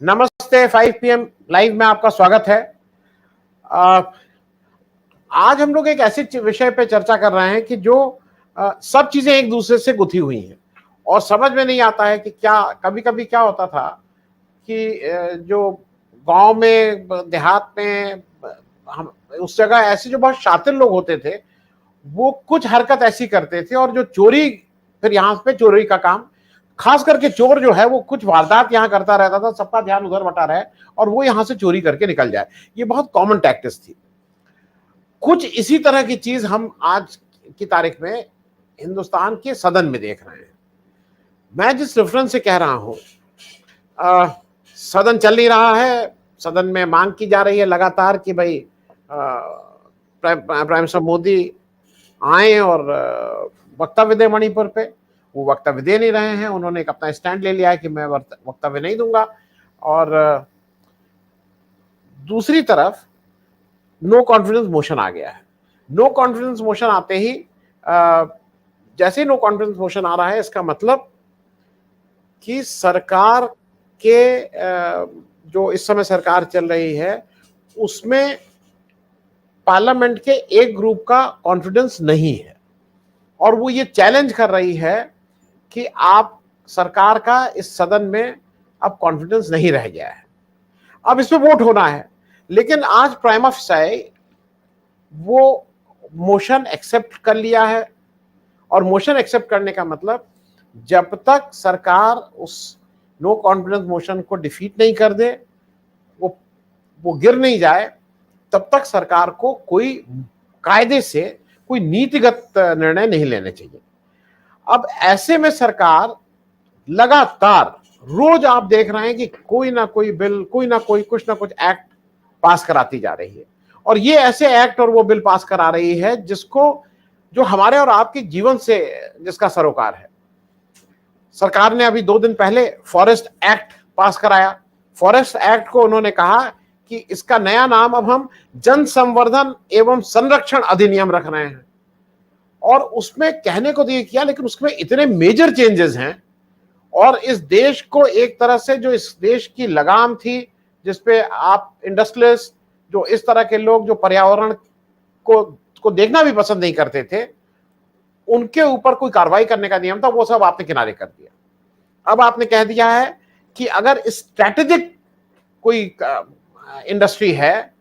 नमस्ते 5 PM live में आपका स्वागत है। अ, आज हम लोग एक ऐसे विषय पे चर्चा कर रहे हैं कि जो सब चीजें एक दूसरे से गुथी हुई हैं और समझ में नहीं आता है कि क्या कभी-कभी क्या होता था कि जो गांव में देहात में हम उस जगह ऐसे जो बहुत शातिर लोग होते थे वो कुछ हरकत ऐसी करते थे और जो चोरी फिर यहाँ पे चोरी का काम खास करके चोर जो है वो कुछ वारदात यहाँ करता रहता था, सबका ध्यान उधर बटा रहे और वो यहाँ से चोरी करके निकल जाए। ये बहुत कॉमन टैक्टिस थी। कुछ इसी तरह की चीज हम आज की तारीख में हिंदुस्तान के सदन में देख रहे हैं। मैं जिस रेफरेंस से कह रहा हूं, सदन चल नहीं रहा है। सदन में मांग की जा रही है लगातार कि भाई प्राइम मिनिस्टर मोदी आए और वक्तव्य दें मणिपुर पे। वो वक्तव्य दे नहीं रहे हैं। उन्होंने एक अपना स्टैंड ले लिया है कि मैं वक्तव्य नहीं दूंगा। और दूसरी तरफ नो कॉन्फिडेंस मोशन आ गया है। नो कॉन्फिडेंस मोशन आते ही जैसे नो कॉन्फिडेंस मोशन आ रहा है, इसका मतलब कि सरकार के जो इस समय सरकार चल रही है उसमें पार्लियामेंट के एक ग्रुप का कॉन्फिडेंस नहीं है और वो ये चैलेंज कर रही है कि आप सरकार का इस सदन में अब कॉन्फिडेंस नहीं रह गया है। अब इसमें वोट होना है, लेकिन आज प्राइमा फेसाई वो मोशन एक्सेप्ट कर लिया है और मोशन एक्सेप्ट करने का मतलब जब तक सरकार उस नो कॉन्फिडेंस मोशन को डिफीट नहीं कर दे, वो गिर नहीं जाए, तब तक सरकार को कोई कायदे से कोई नीतिगत निर्णय नहीं लेने चाहिए। अब ऐसे में सरकार लगातार रोज आप देख रहे हैं कि कोई ना कोई बिल, कोई ना कोई कुछ ना कुछ एक्ट पास कराती जा रही है और ये ऐसे एक्ट और वो बिल पास करा रही है जिसको जो हमारे और आपके जीवन से जिसका सरोकार है। सरकार ने अभी 2 दिन पहले फॉरेस्ट एक्ट पास कराया। फॉरेस्ट एक्ट को उन्होंने कहा कि इसका नया नाम अब हम जन संवर्धन एवं संरक्षण अधिनियम रख रहे हैं और उसमें कहने को तो ये किया, लेकिन उसमें इतने मेजर चेंजेस हैं और इस देश को एक तरह से जो इस देश की लगाम थी जिसपे आप इंडस्ट्रियलिस्ट, जो इस तरह के लोग जो पर्यावरण को देखना भी पसंद नहीं करते थे, उनके ऊपर कोई कार्रवाई करने का नियम था, वो सब आपने किनारे कर दिया। अब आपने कह दिया है कि अगर स्ट्रेटेजिक कोई इंडस्ट्री है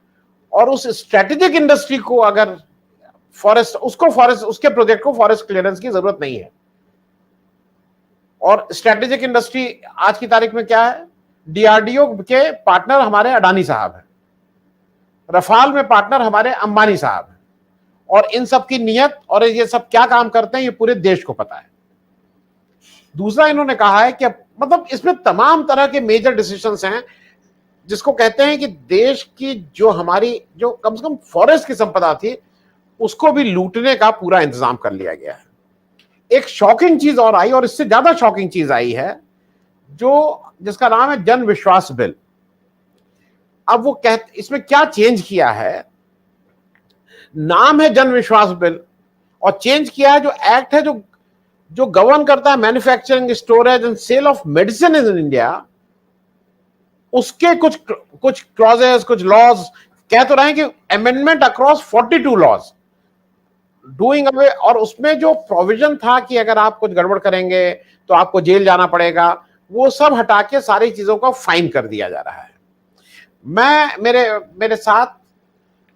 और उस स्ट्रेटेजिक इंडस्ट्री को अगर फॉरेस्ट उसके प्रोजेक्ट को फॉरेस्ट क्लियरेंस की जरूरत नहीं है। और स्ट्रेटेजिक इंडस्ट्री आज की तारीख में क्या है? डीआरडीओ के पार्टनर हमारे अडानी साहब हैं, रफाल में पार्टनर हमारे अंबानी साहब हैं और इन सब की नियत और ये सब क्या काम करते हैं ये पूरे देश को पता है। दूसरा इन्होंने कहा है कि मतलब इसमें तमाम तरह के मेजर डिसीजंस हैं जिसको कहते हैं कि देश की जो हमारी जो कम से कम फॉरेस्ट की संपदा थी उसको भी लूटने का पूरा इंतजाम कर लिया गया है। एक शॉकिंग चीज और आई और इससे ज्यादा शॉकिंग चीज आई है जिसका नाम है जन विश्वास बिल। अब वो इसमें क्या चेंज किया है? नाम है जन विश्वास बिल और चेंज किया है जो एक्ट है जो गवर्न करता है manufacturing, storage and sale of medicine in India, उसके कुछ क्लॉजेस, कुछ लॉज कह तो रहे हैं कि amendment across 42 laws doing away, और उसमें जो प्रोविजन था कि अगर आप कुछ गड़बड़ करेंगे तो आपको जेल जाना पड़ेगा, वो सब हटा के सारी चीजों को फाइन कर दिया जा रहा है। मेरे साथ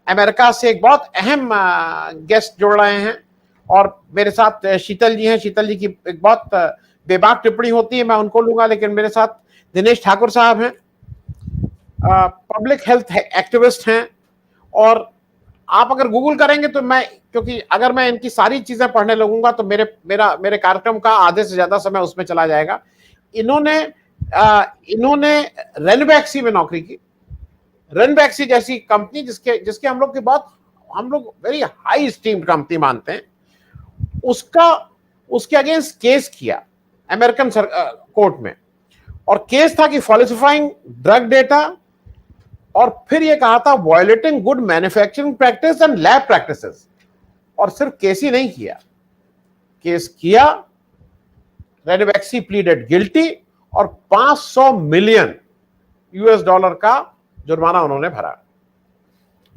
अमेरिका से एक बहुत अहम गेस्ट जुड़ रहे हैं और मेरे साथ शीतल जी हैं। शीतल जी की एक बहुत बेबाक टिप्पणी होती है, मैं उनको लूंगा, लेकिन मेरे साथ दिनेश ठाकुर साहब हैं, पब्लिक हेल्थ एक्टिविस्ट हैं और आप अगर गूगल करेंगे तो क्योंकि अगर मैं इनकी सारी चीजें पढ़ने लगूंगा तो मेरे कार्यक्रम का आधे से ज्यादा समय उसमें चला जाएगा। इन्होंने रेनबैक्सी में नौकरी की। रेनबैक्सी जैसी कंपनी जिसके हम लोग वेरी हाई स्टीम्ड कंपनी मानते हैं, उसके अगेंस्ट केस किया अमेरिकन कोर्ट में और केस था कि फॉल्सिफाइंग ड्रग डेटा और फिर ये कहा था violating good manufacturing practice and lab practices. और सिर्फ केस ही नहीं किया, केस किया, रेनबैक्सी प्लीडेड गिल्टी और 500 मिलियन यूएस डॉलर का जुर्माना उन्होंने भरा।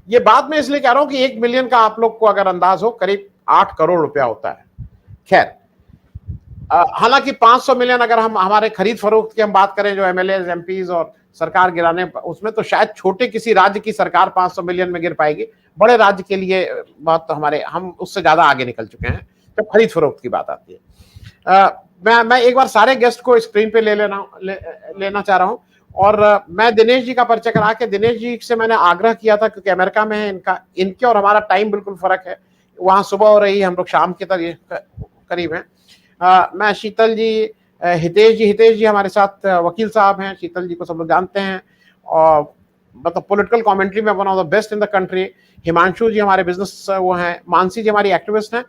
ये बात मैं इसलिए कह रहा हूं कि 1 मिलियन का आप लोग को अगर अंदाज हो करीब 8 करोड़ रुपया होता है। खैर, हालांकि 500 मिलियन अगर हम हमारे खरीद फरोख्त की हम बात करें जो एमएलए एमपीज और सरकार गिराने, उसमें तो शायद छोटे किसी राज्य की सरकार 500 मिलियन में गिर पाएगी। बड़े राज्य के लिए बहुत हमारे हम उससे ज्यादा आगे निकल चुके हैं जब खरीद फरोख्त की बात आती है। मैं एक बार सारे गेस्ट को स्क्रीन पे लेना चाह रहा हूं और मैं दिनेश जी का परिचय करा के, दिनेश जी से मैंने आग्रह किया था क्योंकि अमेरिका में है, इनके और हमारा टाइम बिल्कुल फर्क है, वहां सुबह हो रही है, हम लोग शाम के करीब है। मैं शीतल जी, हितेश जी हमारे साथ वकील साहब हैं, शीतल जी को सब लोग जानते हैं और मतलब पॉलिटिकल कमेंट्री में one of the best in the country. Himanshu ji हमारे बिजनेस वो हैं, मानसी जी हमारी एक्टिविस्ट हैं।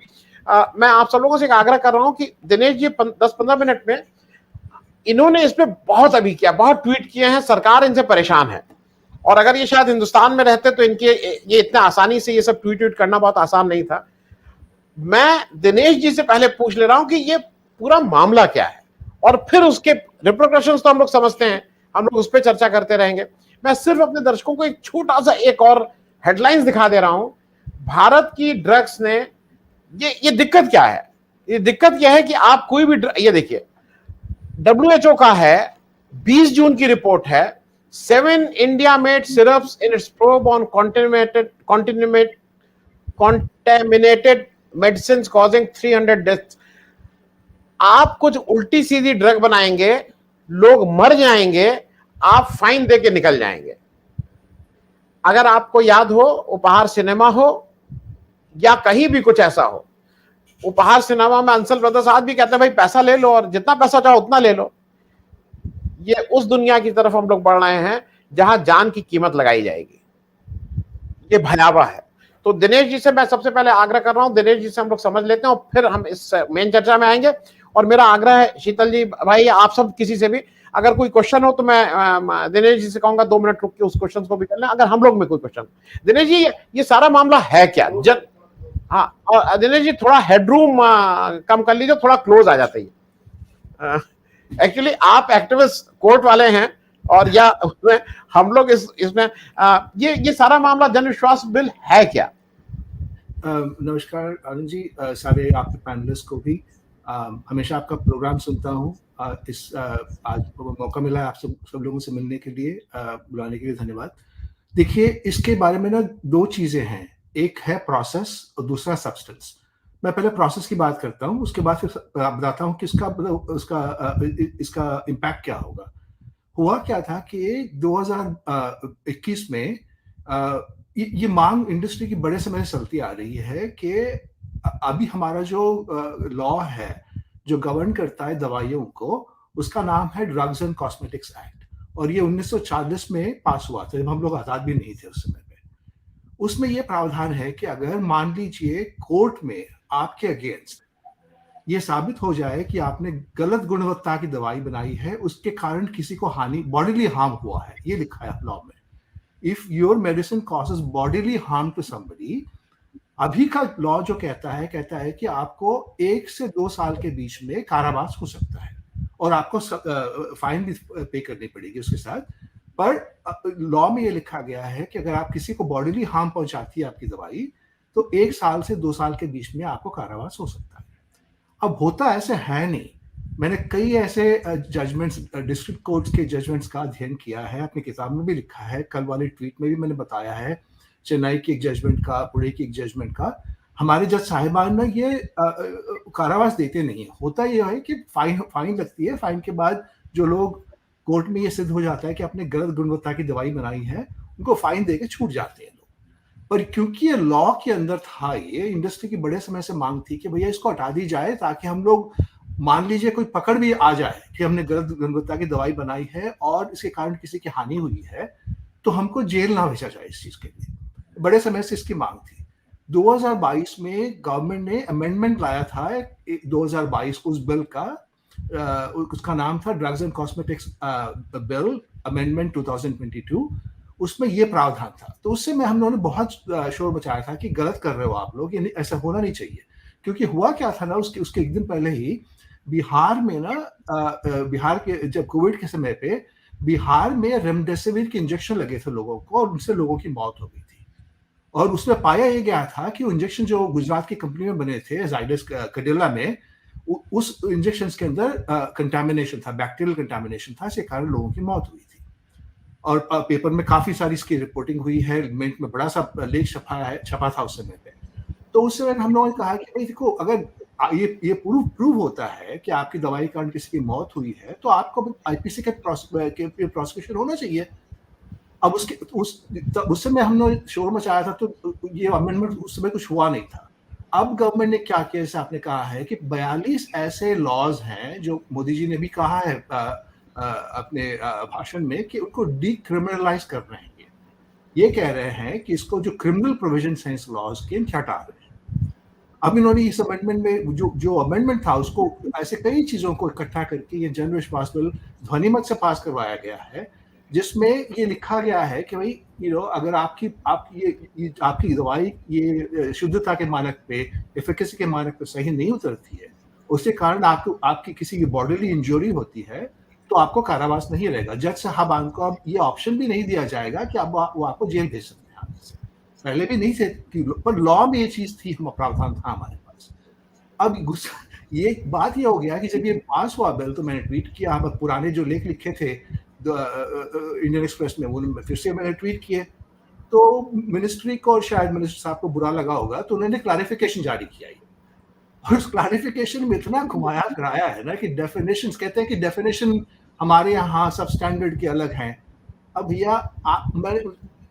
मैं आप सब लोगों से एक आग्रह कर रहा हूं कि दिनेश जी 10-15 मिनट में, इन्होंने इस पे बहुत अभी किया, बहुत ट्वीट किए हैं, सरकार इनसे परेशान है और अगर ये शायद हिंदुस्तान में रहते तो इनके ये इतने आसानी से ये सब ट्वीट करना बहुत आसान नहीं था। मैं दिनेश जी से पहले पूछ ले रहा हूं कि ये पूरा मामला क्या है और फिर उसके रिप्रिकॉशंस तो हम लोग समझते हैं, हम लोग उस पर चर्चा करते रहेंगे। मैं सिर्फ अपने दर्शकों को एक छोटा सा एक और हेडलाइंस दिखा दे रहा हूं। भारत की ड्रग्स ने ये दिक्कत क्या है, ये दिक्कत क्या है कि आप कोई भी ये देखिए, WHO का है, 20 जून की रिपोर्ट है, 7 India made syrups in its probe on contaminated medicines causing 300 deaths. आप कुछ उल्टी सीधी ड्रग बनाएंगे, लोग मर जाएंगे, आप फाइन देके निकल जाएंगे। अगर आपको याद हो, उपहार सिनेमा हो या कहीं भी कुछ ऐसा हो, उपहार सिनेमा में अंसल ब्रदर्स आज भी कहते हैं भाई पैसा ले लो और जितना पैसा चाहो उतना ले लो। ये उस दुनिया की तरफ हम लोग बढ़ रहे हैं जहां जान की कीमत लगाई जाएगी। ये भयावह है। तो दिनेश जी से मैं सबसे पहले आग्रह कर रहा हूं, दिनेश जी से हम लोग समझ लेते हैं और फिर हम इस मेन चर्चा में आएंगे। और मेरा आग्रह है शीतल जी भाई, आप सब किसी से भी अगर कोई क्वेश्चन हो तो मैं दिनेश जी से कहूंगा 2 मिनट रुक के उस क्वेश्चन को भी कर लें, अगर हम लोग में कोई क्वेश्चन। दिनेश जी ये सारा मामला है क्या? हाँ, और दिनेश जी थोड़ा हेडरूम कम कर लीजिए, थोड़ा क्लोज आ जाता है। एक्चुअली आप एक्टिविस्ट कोर्ट वाले हैं और या उसमें हम लोग इसमें ये सारा मामला जन विश्वास बिल है क्या? नमस्कार आनंद जी, सारे आपके पैनलिस्ट को भी हमेशा आपका प्रोग्राम सुनता हूँ। आज मौका मिला है आप सब लोगों से मिलने के लिए, बुलाने के लिए धन्यवाद। देखिए, इसके बारे में ना 2 चीजें हैं, एक है प्रोसेस और दूसरा सब्सटेंस। मैं पहले प्रोसेस की बात करता हूँ, उसके बाद फिर बताता हूँ कि इसका इम्पैक्ट क्या होगा। हुआ क्या था कि 2021 में ये मांग इंडस्ट्री की बड़े समय से चलती आ रही है कि अभी हमारा जो लॉ है जो गवर्न करता है दवाइयों को, उसका नाम है ड्रग्स एंड कॉस्मेटिक्स एक्ट, और ये 1940 में पास हुआ था, जब हम लोग आजाद भी नहीं थे उस समय पे। उसमें ये प्रावधान है कि अगर मान लीजिए कोर्ट में आपके अगेंस्ट ये साबित हो जाए कि आपने गलत गुणवत्ता की दवाई बनाई है, उसके कारण किसी को हानि, बॉडीली हार्म हुआ है, ये लिखा है लॉ में, if your medicine causes bodily harm to somebody, अभी का लॉ जो कहता है कि आपको 1 से 2 साल के बीच में कारावास हो सकता है और आपको फाइन भी पे करनी पड़ेगी उसके साथ। पर लॉ में ये लिखा गया है कि अगर आप किसी को बॉडीली हार्म पहुंचाती है आपकी दवाई, तो 1 साल से 2 साल के बीच में आपको कारावास हो सकता है। अब होता ऐसे है नहीं। मैंने कई ऐसे जजमेंट्स, डिस्ट्रिक्ट कोर्ट्स के जजमेंट्स का अध्ययन किया है, अपनी किताब में भी लिखा है, कल वाले ट्वीट में भी मैंने बताया है, चेन्नई की एक जजमेंट का, पुणे की एक जजमेंट का। हमारे जज साहिबान ना ये कारावास देते नहीं है। होता ये है कि फाइन लगती है, फाइन के बाद जो लोग कोर्ट में ये सिद्ध हो जाता है कि आपने गलत गुणवत्ता की दवाई बनाई है, उनको फाइन देके छूट जाते हैं लोग। पर क्योंकि ये लॉ के अंदर था, ये इंडस्ट्री की बड़े समय से मांग थी कि भैया इसको हटा दी जाए, ताकि हम लोग, मान लीजिए कोई पकड़ भी आ जाए कि हमने गलत गुणवत्ता की दवाई बनाई है और इसके कारण किसी की हानि हुई है, तो हमको जेल ना भेजा जाए इस चीज के लिए। बड़े समय से इसकी मांग थी। 2022 में गवर्नमेंट ने अमेंडमेंट लाया था 2022 को, उस बिल का, उसका नाम था drugs and cosmetics bill amendment 2022। उसमें ये प्रावधान था, तो उससे हम लोगों ने बहुत शोर मचाया था कि गलत कर रहे हो आप लोग, ये ऐसा होना नहीं चाहिए। क्योंकि हुआ क्या था ना, उसके एक दिन पहले ही बिहार में ना, बिहार के जब कोविड के समय पे बिहार में रेमडेसिविर के इंजेक्शन लगे थे लोगों को और उनसे लोगों की मौत हो गई थी। और उसमें पाया ये गया था कि वो इंजेक्शन जो गुजरात की कंपनी में बने थे जाइडस कडिला में, उस इंजेक्शन के अंदर कंटामिनेशन था, बैक्टीरियल कंटामिनेशन था, इसके कारण लोगों की मौत हुई थी। और पेपर में काफी सारी इसकी रिपोर्टिंग हुई है, मिंट में बड़ा सा लेख छपा था उस समय पे। तो उस समय हम लोगों ने कहा कि भाई देखो, अगर ये प्रूव होता है कि आपकी दवाई के कारण किसी की मौत हुई है, तो आपको आईपीसी के प्रोसिक्यूशन होना चाहिए। अब उस समय हमने शोर मचाया था, तो ये अमेंडमेंट उस समय कुछ हुआ नहीं था। अब गवर्नमेंट ने क्या किया, जैसे आपने कहा है कि 42 ऐसे लॉज हैं जो मोदी जी ने भी कहा है अपने भाषण में कि उनको डीक्रिमिनलाइज कर रहे हैं। ये कह रहे हैं कि इसको जो क्रिमिनल प्रोविजंस हैं इस लॉज के, इनको हटा रहे हैं। अब इन्होंने इस अमेंडमेंट में जो अमेंडमेंट था उसको ऐसे कई चीजों को इकट्ठा करके ये जनरल विश्वास बिल ध्वनिमत से पास करवाया गया है, जिसमें ये लिखा गया है कि भाई अगर आपकी दवाई ये शुद्धता के मानक पे, एफिकेसी के मानक पे सही नहीं उतरती है, उसके कारण आपकी किसी की बॉडीली इंजरी होती है, तो आपको कारावास नहीं रहेगा। जज साहब को अब ये ऑप्शन भी नहीं दिया जाएगा कि वो आपको जेल भेज सकते हैं आगे से। पहले भी नहीं थे पर लॉ में ये चीज थी, हम प्रावधान था हमारे पास। अब ये बात ये हो गया कि जब ये पास हुआ बिल, तो मैंने ट्वीट किया, अब पुराने जो लेख लिखे थे इंडियन एक्सप्रेस में, वो फिर से मैंने ट्वीट किए। तो मिनिस्ट्री को, शायद मिनिस्टर साहब को बुरा लगा होगा, तो उन्होंने क्लैरिफिकेशन जारी किया। और उस क्लैरिफिकेशन में इतना घुमाया फिराया है ना कि डेफिनेशंस, कहते हैं कि डेफिनेशन हमारे यहाँ सब स्टैंडर्ड के अलग हैं। अब भैया मैंने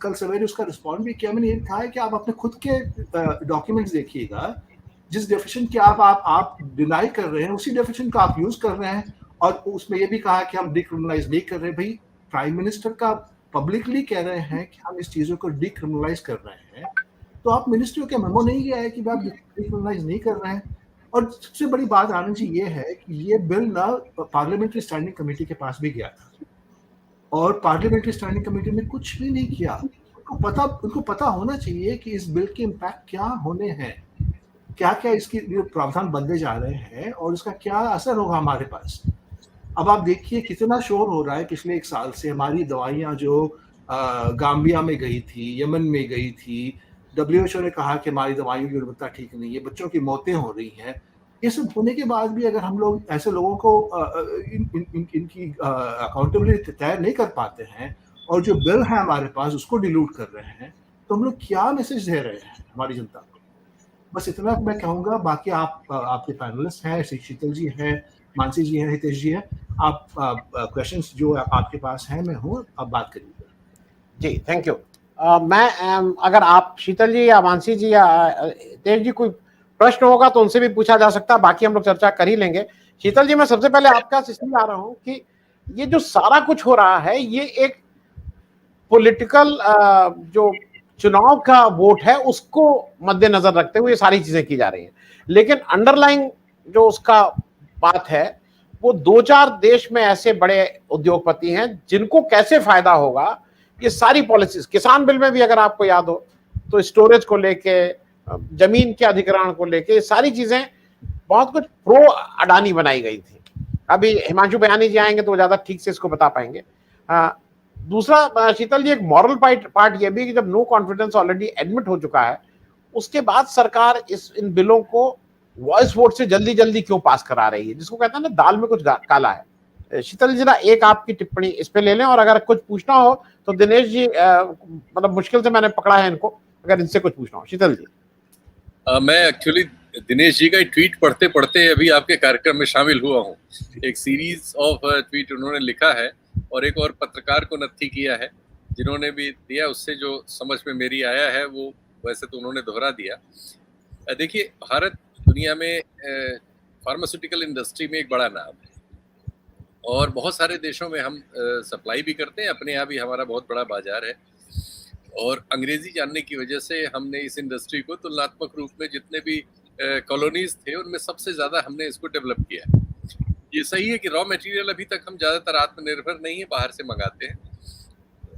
कल सवेरे उसका रिस्पॉन्ड भी किया, मैंने ये कहा है कि आप अपने खुद के डॉक्यूमेंट्स देखिएगा, जिस डेफिनेशन की आप डिनाई कर रहे हैं, उसी डेफिनेशन का आप यूज कर रहे हैं। और उसमें ये भी कहा कि हम डिक्रिमिनलाइज नहीं कर रहे। भाई प्राइम मिनिस्टर का पब्लिकली कह रहे हैं कि हम इस चीजों को डिक्रिमिनलाइज कर रहे हैं, तो आप मिनिस्ट्री का मेमो नहीं गया है कि आप डिक्रिमिनलाइज नहीं कर रहे हैं। और सबसे बड़ी बात आनंद जी ये है कि ये बिल ना पार्लियामेंट्री स्टैंडिंग कमेटी के पास भी गया था, और पार्लियामेंट्री स्टैंडिंग कमेटी ने कुछ भी नहीं किया। उनको पता होना चाहिए कि इस बिल के इम्पैक्ट क्या होने हैं, क्या क्या इसकी प्रावधान बनते जा रहे हैं और इसका क्या असर होगा हमारे पास। अब आप देखिए कितना शोर हो रहा है पिछले 1 साल से। हमारी दवाइयाँ जो गाम्बिया में गई थी, यमन में गई थी, WHO ने कहा कि हमारी दवाइयों की गुणवत्ता ठीक नहीं है, बच्चों की मौतें हो रही हैं। ये सब होने के बाद भी अगर हम लोग ऐसे लोगों को इनकी अकाउंटेबिलिटी तय नहीं कर पाते हैं, और जो बिल है हमारे पास उसको डिलूट कर रहे हैं, तो हम लोग क्या मैसेज दे रहे हैं हमारी जनता को। बस इतना मैं कहूँगा। बाकी आपके पैनलिस्ट हैं, शीतल जी हैं, मानसी जी हैं, हितेश जी हैं। आप क्वेश्चंस जो आपके पास हैं, मैं हूँ, आप बात करिए। जी थैंक यू। मैं अगर आप शीतल जी या मानसी जी या हितेश जी कोई प्रश्न होगा तो उनसे भी पूछा जा सकता है, बाकी हम लोग चर्चा कर ही लेंगे। शीतल जी, मैं सबसे पहले आपके पास इसलिए आ रहा हूँ कि ये जो सारा कुछ हो रहा है, ये एक पॉलिटिकल जो चुनाव का वोट है उसको मद्देनजर रखते हुए ये सारी चीजें की जा रही हैं। लेकिन अंडरलाइंग जो उसका बात है, वो 2-4 देश में ऐसे बड़े उद्योगपति हैं जिनको कैसे फायदा होगा, ये सारी पॉलिसीज, किसान बिल में भी अगर आपको याद हो तो स्टोरेज को लेके, जमीन के अधिग्रहण को लेके, सारी चीजें बहुत कुछ प्रो अडानी बनाई गई थी। अभी हिमांशु बयानी जी आएंगे तो ज्यादा ठीक से इसको बता पाएंगे। दूसरा शीतल जी, एक मॉरल पार्ट ये भी कि जब नो कॉन्फिडेंस ऑलरेडी एडमिट हो चुका है, उसके बाद सरकार इन बिलों को वॉइस वोट से जल्दी जल्दी क्यों पास करा रही है, जिसको कहते हैं ना दाल में कुछ काला है। शीतल जी, एक आपकी टिप्पणी इस पे ले लें, और अगर कुछ पूछना हो तो दिनेश जी, मतलब मुश्किल से मैंने पकड़ा है इनको, अगर इनसे कुछ पूछना हो। शीतल जी। मैं एक्चुअली दिनेश जी का ट्वीट पढ़ते पढ़ते अभी आपके कार्यक्रम में शामिल हुआ हूँ। एक सीरीज ऑफ ट्वीट उन्होंने लिखा है और एक और पत्रकार को नत्थी किया है, जिन्होंने भी दिया, उससे जो समझ में मेरी आया है वो वैसे तो उन्होंने दोहरा दिया। देखिए, भारत दुनिया में फार्मास्यूटिकल इंडस्ट्री में एक बड़ा नाम है और बहुत सारे देशों में हम सप्लाई भी करते हैं, अपने यहाँ भी हमारा बहुत बड़ा बाजार है। और अंग्रेजी जानने की वजह से हमने इस इंडस्ट्री को तुलनात्मक रूप में जितने भी कॉलोनीज थे उनमें सबसे ज़्यादा हमने इसको डेवलप किया। ये सही है कि रॉ मटेरियल अभी तक हम ज़्यादातर आत्मनिर्भर नहीं है, बाहर से मंगाते हैं,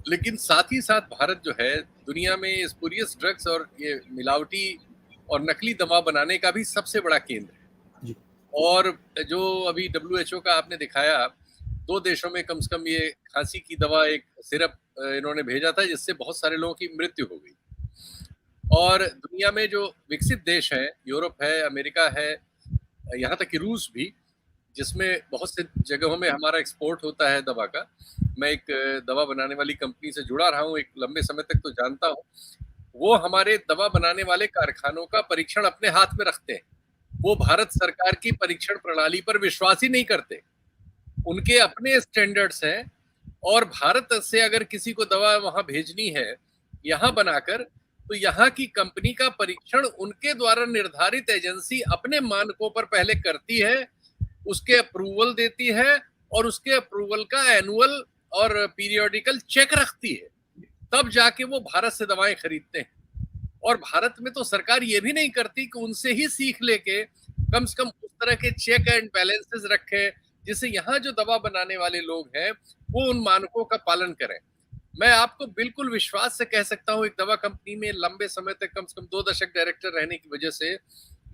लेकिन साथ ही साथ भारत जो है दुनिया में स्पूरियस ड्रग्स और ये मिलावटी और नकली दवा बनाने का भी सबसे बड़ा केंद्र है। और जो अभी WHO का आपने दिखाया, 2 देशों में कम से कम ये खांसी की दवा, एक सिरप इन्होंने भेजा था, जिससे बहुत सारे लोगों की मृत्यु हो गई। और दुनिया में जो विकसित देश है, यूरोप है, अमेरिका है, यहाँ तक कि रूस भी, जिसमें बहुत से जगहों में हमारा एक्सपोर्ट होता है दवा का। मैं एक दवा बनाने वाली कंपनी से जुड़ा रहा हूँ एक लंबे समय तक, तो जानता हूँ। वो हमारे दवा बनाने वाले कारखानों का परीक्षण अपने हाथ में रखते हैं। वो भारत सरकार की परीक्षण प्रणाली पर विश्वास ही नहीं करते। उनके अपने स्टैंडर्ड्स हैं, और भारत से अगर किसी को दवा वहां भेजनी है यहाँ बनाकर, तो यहाँ की कंपनी का परीक्षण उनके द्वारा निर्धारित एजेंसी अपने मानकों पर पहले करती है, उसके अप्रूवल देती है, और उसके अप्रूवल का एनुअल और पीरियोडिकल चेक रखती है, तब जाके वो भारत से दवाएं खरीदते हैं। और भारत में तो सरकार ये भी नहीं करती कि उनसे ही सीख लेके कम से कम उस तरह के चेक एंड बैलेंसेस रखे, जिससे यहाँ जो दवा बनाने वाले लोग हैं वो उन मानकों का पालन करें। मैं आपको बिल्कुल विश्वास से कह सकता हूँ, एक दवा कंपनी में लंबे समय तक, कम से कम 2 दशक डायरेक्टर रहने की वजह से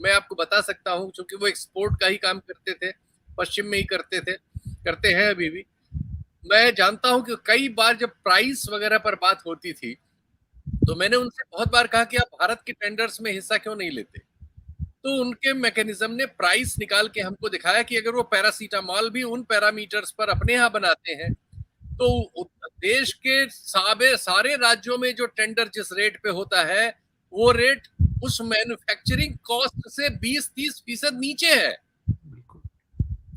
मैं आपको बता सकता हूँ, क्योंकि वो एक्सपोर्ट का ही काम करते थे, पश्चिम में ही करते हैं अभी भी। मैं जानता हूँ कि कई बार जब प्राइस वगैरह पर बात होती थी, तो मैंने उनसे बहुत बार कहा कि आप भारत के टेंडर्स में हिस्सा क्यों नहीं लेते। तो उनके मैकेनिज्म ने प्राइस निकाल के हमको दिखाया कि अगर वो पैरासीटामॉल भी उन पैरामीटर्स पर अपने यहाँ बनाते हैं, तो देश के सारे राज्यों में जो टेंडर जिस रेट पे होता है, वो रेट उस मैन्युफैक्चरिंग कॉस्ट से 20-30% नीचे है।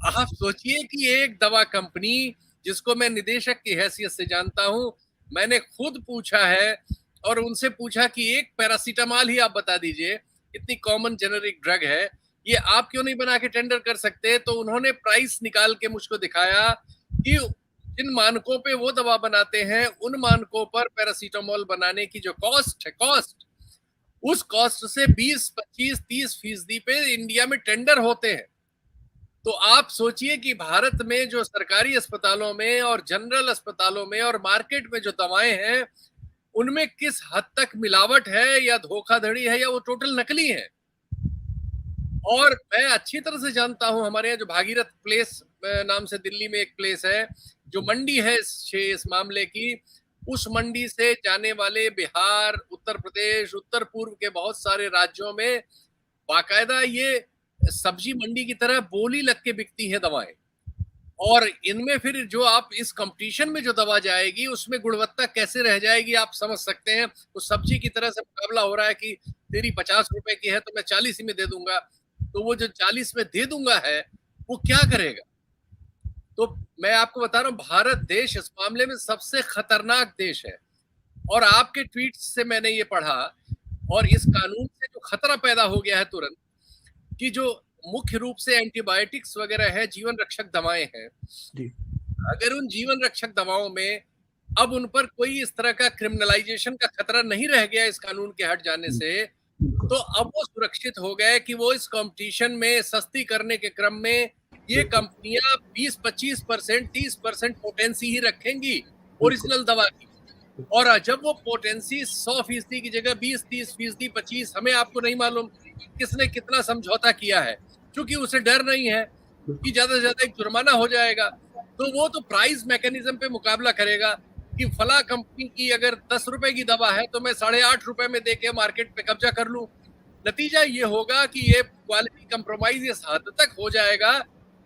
आप सोचिए कि एक दवा कंपनी, जिसको मैं निदेशक की हैसियत से जानता हूं, मैंने खुद पूछा है और उनसे पूछा कि एक पैरासीटामॉल ही आप बता दीजिए, इतनी कॉमन जेनेरिक ड्रग है, ये आप क्यों नहीं बना के टेंडर कर सकते। तो उन्होंने प्राइस निकाल के मुझको दिखाया कि जिन मानकों पे वो दवा बनाते हैं, उन मानकों पर पैरासीटामॉल बनाने की जो कॉस्ट है, उस कॉस्ट से 20-25-30% पे इंडिया में टेंडर होते हैं। तो आप सोचिए कि भारत में जो सरकारी अस्पतालों में और जनरल अस्पतालों में और मार्केट में जो दवाएं हैं, उनमें किस हद तक मिलावट है या धोखाधड़ी है या वो टोटल नकली है। और मैं अच्छी तरह से जानता हूं, हमारे यहाँ जो भागीरथ प्लेस नाम से दिल्ली में एक प्लेस है, जो मंडी है इस मामले की, उस मंडी से जाने वाले बिहार, उत्तर प्रदेश, उत्तर पूर्व के बहुत सारे राज्यों में बाकायदा ये सब्जी मंडी की तरह बोली लग के बिकती है दवाएं। और इनमें फिर जो आप इस कंपटीशन में जो दवा जाएगी, उसमें गुणवत्ता कैसे रह जाएगी आप समझ सकते हैं। उस सब्जी की तरह से मुकाबला हो रहा है कि तेरी 50 रुपए की है तो मैं 40 ही में दे दूंगा। तो वो जो 40 में दे दूंगा है, वो क्या करेगा। तो मैं आपको बता रहा हूँ, भारत देश इस मामले में सबसे खतरनाक देश है। और आपके ट्वीट से मैंने ये पढ़ा, और इस कानून से जो खतरा पैदा हो गया है तुरंत, कि जो मुख्य रूप से एंटीबायोटिक्स वगैरह है, जीवन रक्षक दवाएं हैं, अगर उन जीवन रक्षक दवाओं में अब उन पर कोई इस तरह का क्रिमिनलाइजेशन का खतरा नहीं रह गया इस कानून के हट जाने से, तो अब वो सुरक्षित हो गए कि वो इस कंपटीशन में सस्ती करने के क्रम में ये कंपनियां 20-25%, 30% पोटेंसी ही रखेंगी ओरिजिनल दवा की। और जब वो पोटेंसी 100% की जगह 20-30%, 25%, हमें आपको नहीं मालूम किसने कितना समझौता किया है, क्योंकि उसे डर नहीं है कि ज्यादा से ज्यादा एक जुर्माना हो जाएगा, तो वो तो प्राइस मैकेनिज्म पे मुकाबला करेगा कि फला कंपनी की अगर 10 रुपए की दवा है तो मैं 8.5 रुपए में देके मार्केट पे कब्जा कर लूं। नतीजा ये होगा कि ये क्वालिटी कंप्रोमाइज इस हद तक हो जाएगा,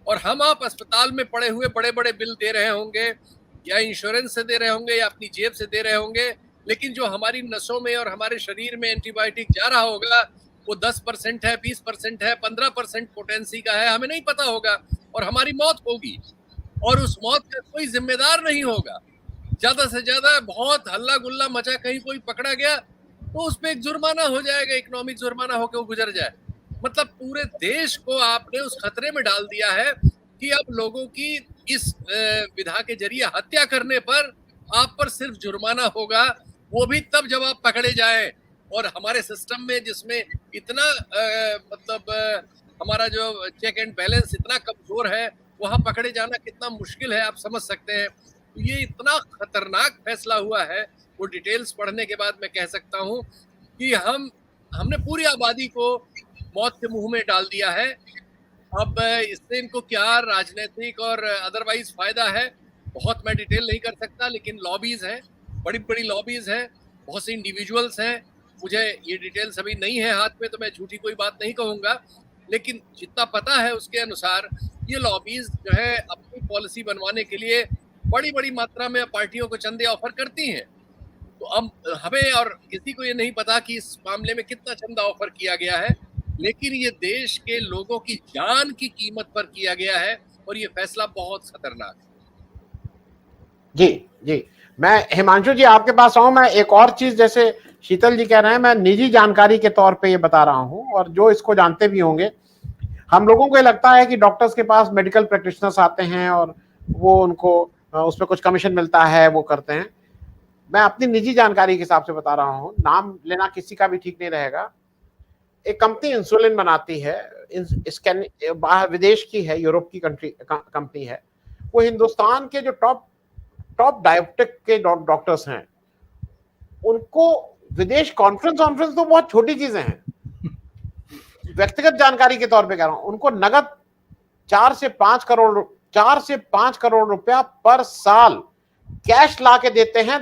और हम आप अस्पताल में पड़े हुए बड़े बड़े बिल दे रहे होंगे, या इंश्योरेंस से दे रहे होंगे, या अपनी जेब से दे रहे होंगे, लेकिन जो हमारी नसों में और हमारे शरीर में एंटीबायोटिक जा रहा होगा, वो 10% है, 20% है, 15% पोटेंसी का है, हमें नहीं पता होगा, और हमारी मौत होगी, और उस मौत का कोई जिम्मेदार नहीं होगा। ज्यादा से ज्यादा बहुत हल्ला गुल्ला मचा, कहीं कोई पकड़ा गया तो उस पर एक जुर्माना हो जाएगा, इकोनॉमिक जुर्माना होकर वो गुजर जाए। मतलब पूरे देश को आपने उस खतरे में डाल दिया है कि अब लोगों की इस विधा के जरिए हत्या करने पर आप पर सिर्फ जुर्माना होगा, वो भी तब जब आप पकड़े जाएं। और हमारे सिस्टम में जिसमें इतना हमारा जो चेक एंड बैलेंस इतना कमजोर है, वहां पकड़े जाना कितना मुश्किल है आप समझ सकते हैं। तो ये इतना खतरनाक फैसला हुआ है, वो डिटेल्स पढ़ने के बाद मैं कह सकता हूँ कि हमने पूरी आबादी को मौत के मुंह में डाल दिया है। अब इससे इनको क्या राजनीतिक और अदरवाइज फायदा है, बहुत मैं डिटेल नहीं कर सकता, लेकिन लॉबीज हैं, बड़ी बड़ी लॉबीज हैं, बहुत से इंडिविजुअल्स हैं। मुझे ये डिटेल्स अभी नहीं है हाथ में, तो मैं झूठी कोई बात नहीं कहूँगा, लेकिन जितना पता है उसके अनुसार ये लॉबीज जो है अपनी पॉलिसी बनवाने के लिए बड़ी बड़ी मात्रा में पार्टियों को चंदे ऑफर करती हैं। तो अब हमें और किसी को ये नहीं पता कि इस मामले में कितना चंदा ऑफर किया गया है, लेकिन ये देश के लोगों की जान की कीमत पर किया गया है और ये फैसला बहुत खतरनाक है। जी जी, मैं हिमांशु जी आपके पास आऊं। मैं एक और चीज, जैसे शीतल जी कह रहे हैं, मैं निजी जानकारी के तौर पे ये बता रहा हूं, और जो इसको जानते भी होंगे, हम लोगों को ये लगता है कि डॉक्टर्स के पास मेडिकल प्रैक्टिशनर्स आते हैं और वो उनको उस पर कुछ कमीशन मिलता है, वो करते हैं। मैं अपनी निजी जानकारी के हिसाब से बता रहा हूं, नाम लेना किसी का भी ठीक नहीं रहेगा। एक कंपनी इंसुलिन बनाती है, बाहर विदेश की है, यूरोप की कंपनी है। वो हिंदुस्तान के जो टॉप डायबिटिक के डॉक्टर्स हैं, उनको विदेश कॉन्फ्रेंस तो बहुत छोटी चीजें हैं, व्यक्तिगत जानकारी के तौर पे कह रहा हूं, उनको नगद 4 से 5 करोड़ रुपया पर साल कैश ला के देते हैं।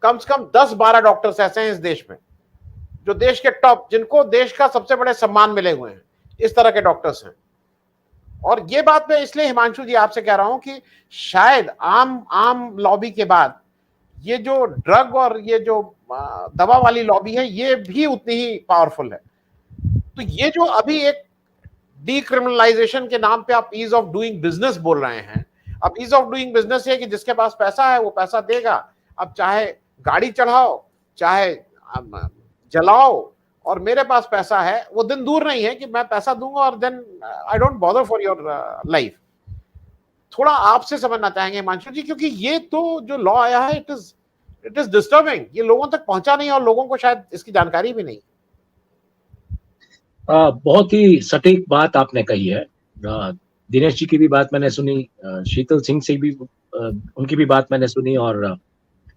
कम से कम 10-12 डॉक्टर्स ऐसे हैं इस देश में, जो देश के टॉप, जिनको देश का सबसे बड़े सम्मान मिले हुए हैं, इस तरह के डॉक्टर्स हैं। और ये बात मैं इसलिए हिमांशु जी आपसे कह रहा हूं कि शायद आम लॉबी के बाद ये जो ड्रग और ये जो दवा वाली लॉबी है, ये भी उतनी ही पावरफुल है। तो ये जो अभी एक डीक्रिमिनलाइजेशन के नाम पे आप ईज ऑफ डूइंग बिजनेस बोल रहे हैं, अब ईज ऑफ डूइंग बिजनेस है कि जिसके पास पैसा है वो पैसा देगा। अब चाहे गाड़ी चढ़ाओ, चाहे जलाओ, और मेरे पास पैसा है, वो दिन दूर नहीं है कि मैं पैसा दूंगा और then I don't bother for your life. थोड़ा आपसे समझना चाहेंगे हिमांशु जी, क्योंकि ये तो जो लॉ आया है, इट इज डिस्टर्बिंग। ये लोगों तक पहुंचा नहीं और लोगों को शायद इसकी जानकारी भी नहीं। बहुत ही सटीक बात आपने कही है। दिनेश जी की भी बात मैंने सुनी, शीतल सिंह से भी उनकी भी बात मैंने सुनी, और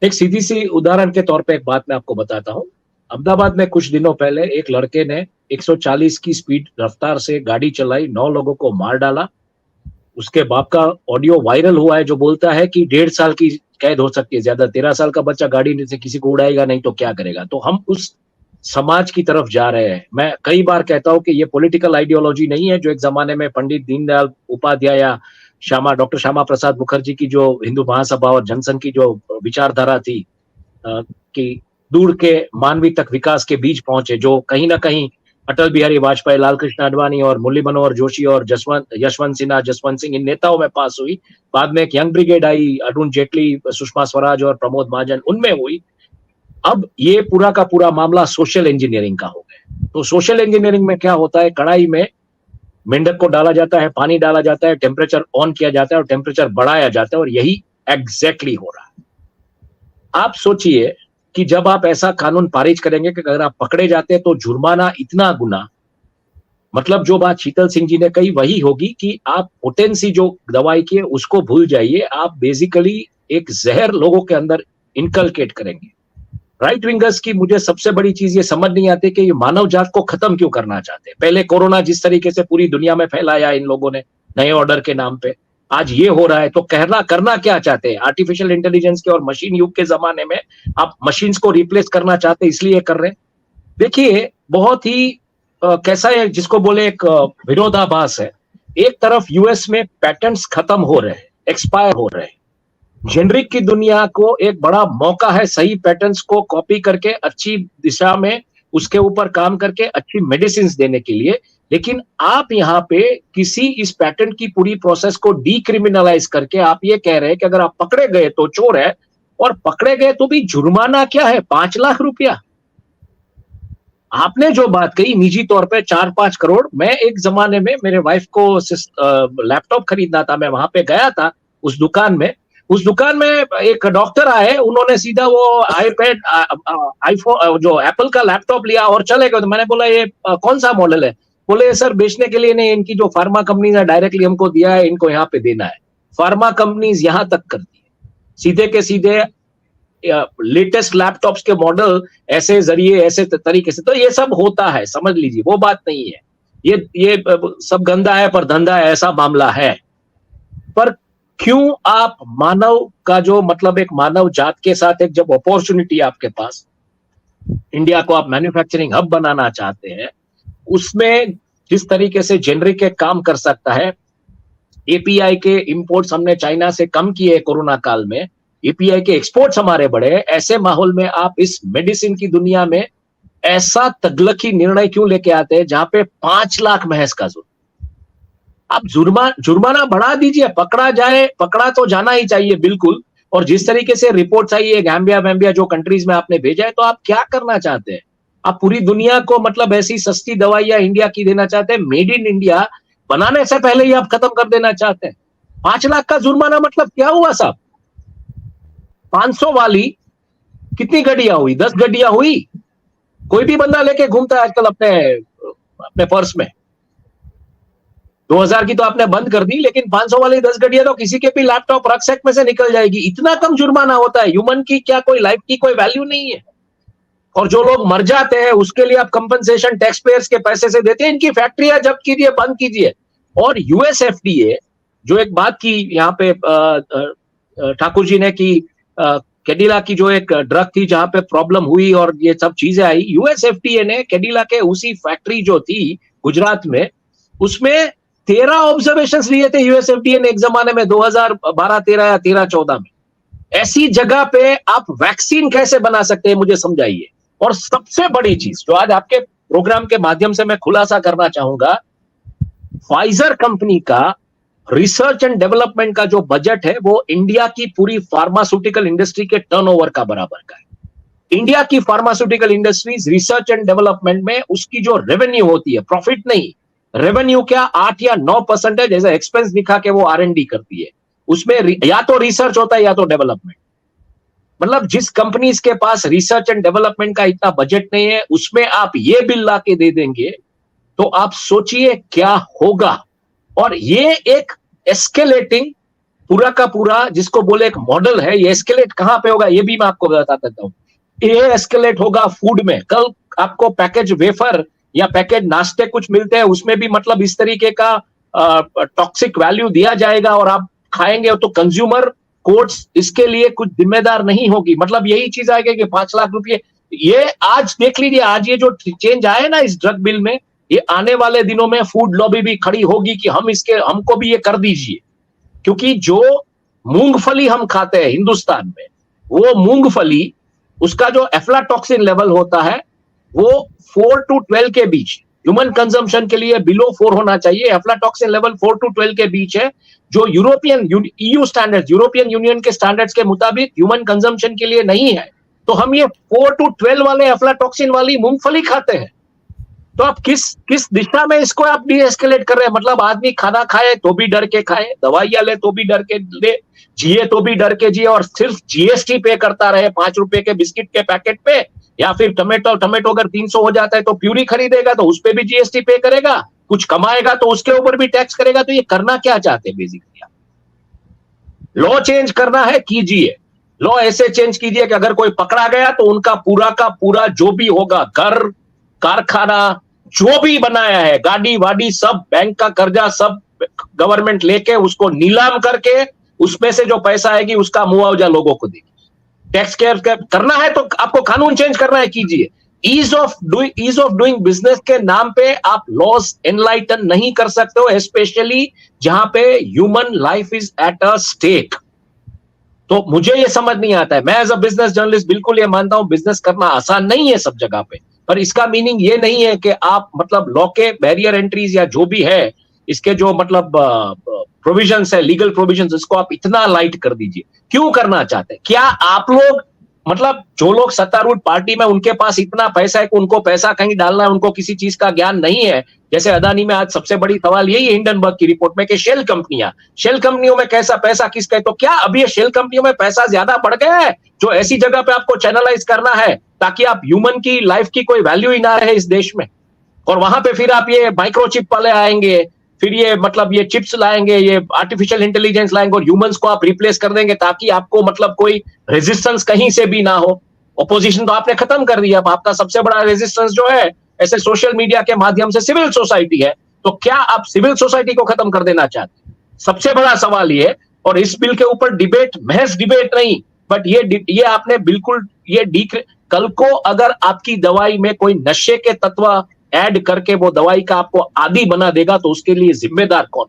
एक सीधी सी उदाहरण के तौर पे एक बात मैं आपको बताता हूँ। अहमदाबाद में कुछ दिनों पहले एक लड़के ने 140 की स्पीड रफ्तार से गाड़ी चलाई, 9 लोगों को मार डाला। उसके बाप का ऑडियो वायरल हुआ है, जो बोलता है कि 1.5 साल की कैद हो सकती है, ज्यादा 13 साल का बच्चा गाड़ी से किसी को उड़ाएगा नहीं तो क्या करेगा। तो हम उस समाज की तरफ जा रहे हैं। मैं कई बार कहता हूं कि ये पॉलिटिकल आइडियोलॉजी नहीं है, जो एक जमाने में पंडित दीनदयाल उपाध्याय या डॉक्टर श्यामा प्रसाद मुखर्जी की जो हिंदू महासभा और जनसंघ की जो विचारधारा थी कि दूर के मानवी तक विकास के बीज पहुंचे, जो कहीं ना कहीं अटल बिहारी वाजपेयी, लाल कृष्ण आडवाणी और मुरली मनोहर जोशी और यशवंत सिन्हा, जसवंत सिंह, इन नेताओं में पास हुई। बाद में एक यंग ब्रिगेड आई, अरुण जेटली, सुषमा स्वराज और प्रमोद महाजन, उनमें हुई। अब ये पूरा का पूरा मामला सोशल इंजीनियरिंग का हो गया। तो सोशल इंजीनियरिंग में क्या होता है, कढ़ाई में मेंढक को डाला जाता है, पानी डाला जाता है, टेम्परेचर ऑन किया जाता है और टेम्परेचर बढ़ाया जाता है, और यही एग्जैक्टली हो रहा है। आप सोचिए कि जब आप ऐसा कानून पारित करेंगे कि अगर आप पकड़े जाते हैं तो जुर्माना इतना गुना, मतलब जो बात शीतल सिंह जी ने कही वही होगी कि आप पोटेंसी जो दवाई की है उसको भूल जाइए, आप बेसिकली एक जहर लोगों के अंदर इनकलकेट करेंगे। राइट विंगर्स की मुझे सबसे बड़ी चीज ये समझ नहीं आती कि ये मानव जात को खत्म क्यों करना चाहते हैं। पहले कोरोना जिस तरीके से पूरी दुनिया में फैलाया इन लोगों ने नए ऑर्डर के नाम पे, आज ये हो रहा है, तो करना क्या चाहते हैं? आर्टिफिशियल इंटेलिजेंस के और मशीन युग के जमाने में आप मशीन्स को रिप्लेस करना चाहते हैं, इसलिए कर रहे हैं। देखिए बहुत ही कैसा है, जिसको बोले एक विरोधाभास है। एक तरफ यूएस में पैटेंट्स खत्म हो रहे हैं, एक्सपायर हो रहे हैं। जेनरिक की दुनिया को एक बड़ा मौका है सही पैटर्न्स को कॉपी करके अच्छी दिशा में उसके ऊपर काम करके अच्छी मेडिसिन देने के लिए। लेकिन आप यहाँ पे किसी इस पैटर्न की पूरी प्रोसेस को डीक्रिमिनलाइज करके आप ये कह रहे हैं कि अगर आप पकड़े गए तो चोर है, और पकड़े गए तो भी जुर्माना क्या है, 5 लाख रुपया। आपने जो बात कही निजी तौर पे 4-5 करोड़, मैं एक जमाने में मेरे वाइफ को लैपटॉप खरीदना था, मैं वहां पे गया था उस दुकान में एक डॉक्टर आए, उन्होंने सीधा वो आईपैड आईफोन जो एप्पल का लैपटॉप लिया और चले गए। तो मैंने बोला ये कौन सा मॉडल है? बोले सर बेचने के लिए नहीं, इनकी जो फार्मा कंपनी ने डायरेक्टली हमको दिया है, इनको यहाँ पे देना है। फार्मा कंपनीज यहाँ तक करती है, सीधे के सीधे लेटेस्ट लैपटॉप्स के मॉडल ऐसे जरिए ऐसे तरीके से। तो ये सब होता है, समझ लीजिए, वो बात नहीं है। ये सब गंदा है पर धंधा है, ऐसा मामला है। पर क्यों आप मानव का जो मतलब एक मानव जात के साथ एक जब अपॉर्चुनिटी आपके पास, इंडिया को आप मैन्युफैक्चरिंग हब बनाना चाहते हैं, उसमें जिस तरीके से जेनरिक के काम कर सकता है, एपीआई के इंपोर्ट्स हमने चाइना से कम किए कोरोना काल में, एपीआई के एक्सपोर्ट्स हमारे बढ़े, ऐसे माहौल में आप इस मेडिसिन की दुनिया में ऐसा तगलकी निर्णय क्यों लेके आते हैं जहां पे 5 लाख महज का जुर्म? आप जुर्माना बढ़ा दीजिए, पकड़ा जाए, पकड़ा तो जाना ही चाहिए बिल्कुल। और जिस तरीके से रिपोर्ट्स आई है गैम्बिया जो कंट्रीज में आपने भेजा है, तो आप क्या करना चाहते हैं? आप पूरी दुनिया को मतलब ऐसी सस्ती दवाइयां इंडिया की देना चाहते हैं, मेड इन इंडिया बनाने से पहले ही आप खत्म कर देना चाहते हैं। 5 लाख का जुर्माना मतलब क्या हुआ साहब? 500 वाली कितनी गड्डियां हुई? 10 गड्डियां हुई? कोई भी बंदा लेके घूमता है आजकल अपने पर्स में। 2000 की तो आपने बंद कर दी, लेकिन 500 वाली 10 गड्डियां तो किसी के भी लैपटॉप रक्सैक में से निकल जाएगी। इतना कम जुर्माना होता है? ह्यूमन की क्या कोई लाइफ की कोई वैल्यू नहीं है? और जो लोग मर जाते हैं उसके लिए आप कंपनसेशन टैक्स पेयर्स के पैसे से देते हैं। इनकी फैक्ट्रियां जब्त कीजिए, बंद कीजिए। और यूएस एफडीए जो एक बात की यहाँ पे ठाकुर जी ने की, कैडिला की जो एक ड्रग थी जहां पे प्रॉब्लम हुई और ये सब चीजें आई, यूएस एफडीए ने कैडिला के उसी फैक्ट्री जो थी गुजरात में, उसमें 13 ऑब्जर्वेशन लिए थे यूएस एफडीए ने एक जमाने में 2012-13 या 13-14 में। ऐसी जगह पे आप वैक्सीन कैसे बना सकते हैं, मुझे समझाइए। और सबसे बड़ी चीज जो आज आपके प्रोग्राम के माध्यम से मैं खुलासा करना चाहूंगा, फाइजर कंपनी का रिसर्च एंड डेवलपमेंट का जो बजट है वो इंडिया की पूरी फार्मास्यूटिकल इंडस्ट्री के टर्नओवर का बराबर का है। इंडिया की pharmaceutical industries research and development में उसकी जो रेवेन्यू होती है, प्रॉफिट नहीं, रेवेन्यू क्या 8 या 9% है, जैसे एक्सपेंस दिखा के वो R&D करती है, उसमें या तो रिसर्च होता है या तो डेवलपमेंट। मतलब जिस कंपनीज के पास रिसर्च एंड डेवलपमेंट का इतना बजट नहीं है, उसमें आप ये बिल ला के दे देंगे तो आप सोचिए क्या होगा। और ये एक एस्केलेटिंग पूरा का पूरा जिसको बोले एक मॉडल है, ये एस्केलेट कहां पे होगा ये भी मैं आपको बता देता हूं। ये एस्केलेट होगा फूड में। कल आपको पैकेज वेफर या पैकेज नाश्ते कुछ मिलते हैं, उसमें भी मतलब इस तरीके का टॉक्सिक वैल्यू दिया जाएगा और आप खाएंगे तो कंज्यूमर कोर्ट्स इसके लिए कुछ जिम्मेदार नहीं होगी। मतलब यही चीज आएगी कि 5 लाख रुपए, ये आज देख लीजिए, आज ये जो चेंज आए ना इस ड्रग बिल में, ये आने वाले दिनों में फूड लॉबी भी खड़ी होगी कि हमको भी ये कर दीजिए। क्योंकि जो मूंगफली हम खाते हैं हिंदुस्तान में, वो मूंगफली उसका जो एफ्लाटॉक्सिन लेवल होता है वो 4 to 12 के बीच, ह्यूमन कंजम्पशन के लिए बिलो 4 होना चाहिए। एफ्लाटॉक्सिन लेवल 4 to 12 के बीच है, जो European EU standards, European union के स्टैंडर्ड्स के मुताबिक ह्यूमन कंजम्पशन के लिए नहीं है। तो हम ये 4 to 12 वाले एफ्लाटॉक्सिन वाली मूंगफली खाते हैं। तो आप किस दिशा में इसको आप डीएस्केलेट कर रहे हैं? मतलब आदमी खाना खाए तो भी डर के खाए, दवाइयां ले तो भी डर के ले, जिए तो भी डर के जिए, और सिर्फ जीएसटी पे करता रहे 5 रुपए के बिस्किट के पैकेट पे। या फिर टमेटो अगर 300 हो जाता है तो प्यूरी खरीदेगा तो उस पर भी जीएसटी पे करेगा, कुछ कमाएगा तो उसके ऊपर भी टैक्स करेगा। तो ये करना क्या चाहते हैं बेसिकली? लॉ चेंज करना है, कीजिए। लॉ ऐसे चेंज कीजिए कि अगर कोई पकड़ा गया तो उनका पूरा का पूरा जो भी होगा, घर, कारखाना, जो भी बनाया है, गाड़ी वाड़ी, सब बैंक का कर्जा सब गवर्नमेंट लेके उसको नीलाम करके उसमें से जो पैसा आएगी उसका मुआवजा लोगों को देगी। टैक्स केयर करना है तो आपको कानून चेंज करना है, कीजिए। ईज ऑफ डूइंग बिजनेस के नाम पे आप लॉस एनलाइटन नहीं कर सकते हो, स्पेशली जहां पे human life is at a stake. तो मुझे ये समझ नहीं आता है। मैं एज अ बिजनेस जर्नलिस्ट बिल्कुल ये मानता हूं बिजनेस करना आसान नहीं है सब जगह पे, पर इसका मीनिंग ये नहीं है कि आप मतलब लॉ के बैरियर एंट्रीज या जो भी है इसके जो मतलब प्रोविजंस है, लीगल प्रोविजंस, इसको आप इतना लाइट कर दीजिए। क्यों करना चाहते हैं? क्या आप लोग मतलब जो लोग सत्तारूढ़ पार्टी में उनके पास इतना पैसा है कि उनको पैसा कहीं डालना है, उनको किसी चीज का ज्ञान नहीं है? जैसे अदानी में आज सबसे बड़ी सवाल यही है हिंडनबर्ग की रिपोर्ट में कि शेल कंपनियों में कैसा पैसा किसका है। तो क्या अभी ये शेल कंपनियों में पैसा ज्यादा बढ़ गया है जो ऐसी जगह पे आपको चैनलाइज करना है ताकि आप ह्यूमन की लाइफ की कोई वैल्यू ही ना रहे इस देश में? और वहां पे फिर आप ये माइक्रोचिप वाले आएंगे, फिर ये मतलब ये चिप्स लाएंगे, ये आर्टिफिशियल इंटेलिजेंस लाएंगे और ह्यूमंस को आप रिप्लेस कर देंगे ताकि आपको मतलब कोई रेजिस्टेंस कहीं से भी ना हो। ऑपोजिशन तो आपने खत्म कर दिया। आपका सबसे बड़ा रेजिस्टेंस जो है ऐसे सोशल मीडिया के माध्यम से सिविल सोसाइटी है। तो क्या आप सिविल सोसाइटी को खत्म कर देना चाहते हैं? सबसे बड़ा सवाल ये और इस बिल के ऊपर डिबेट, महज डिबेट नहीं, बट ये आपने बिल्कुल ये कल को अगर आपकी दवाई में कोई नशे के तत्व ऐड करके वो दवाई का आपको आदी बना देगा तो उसके लिए जिम्मेदार कौन?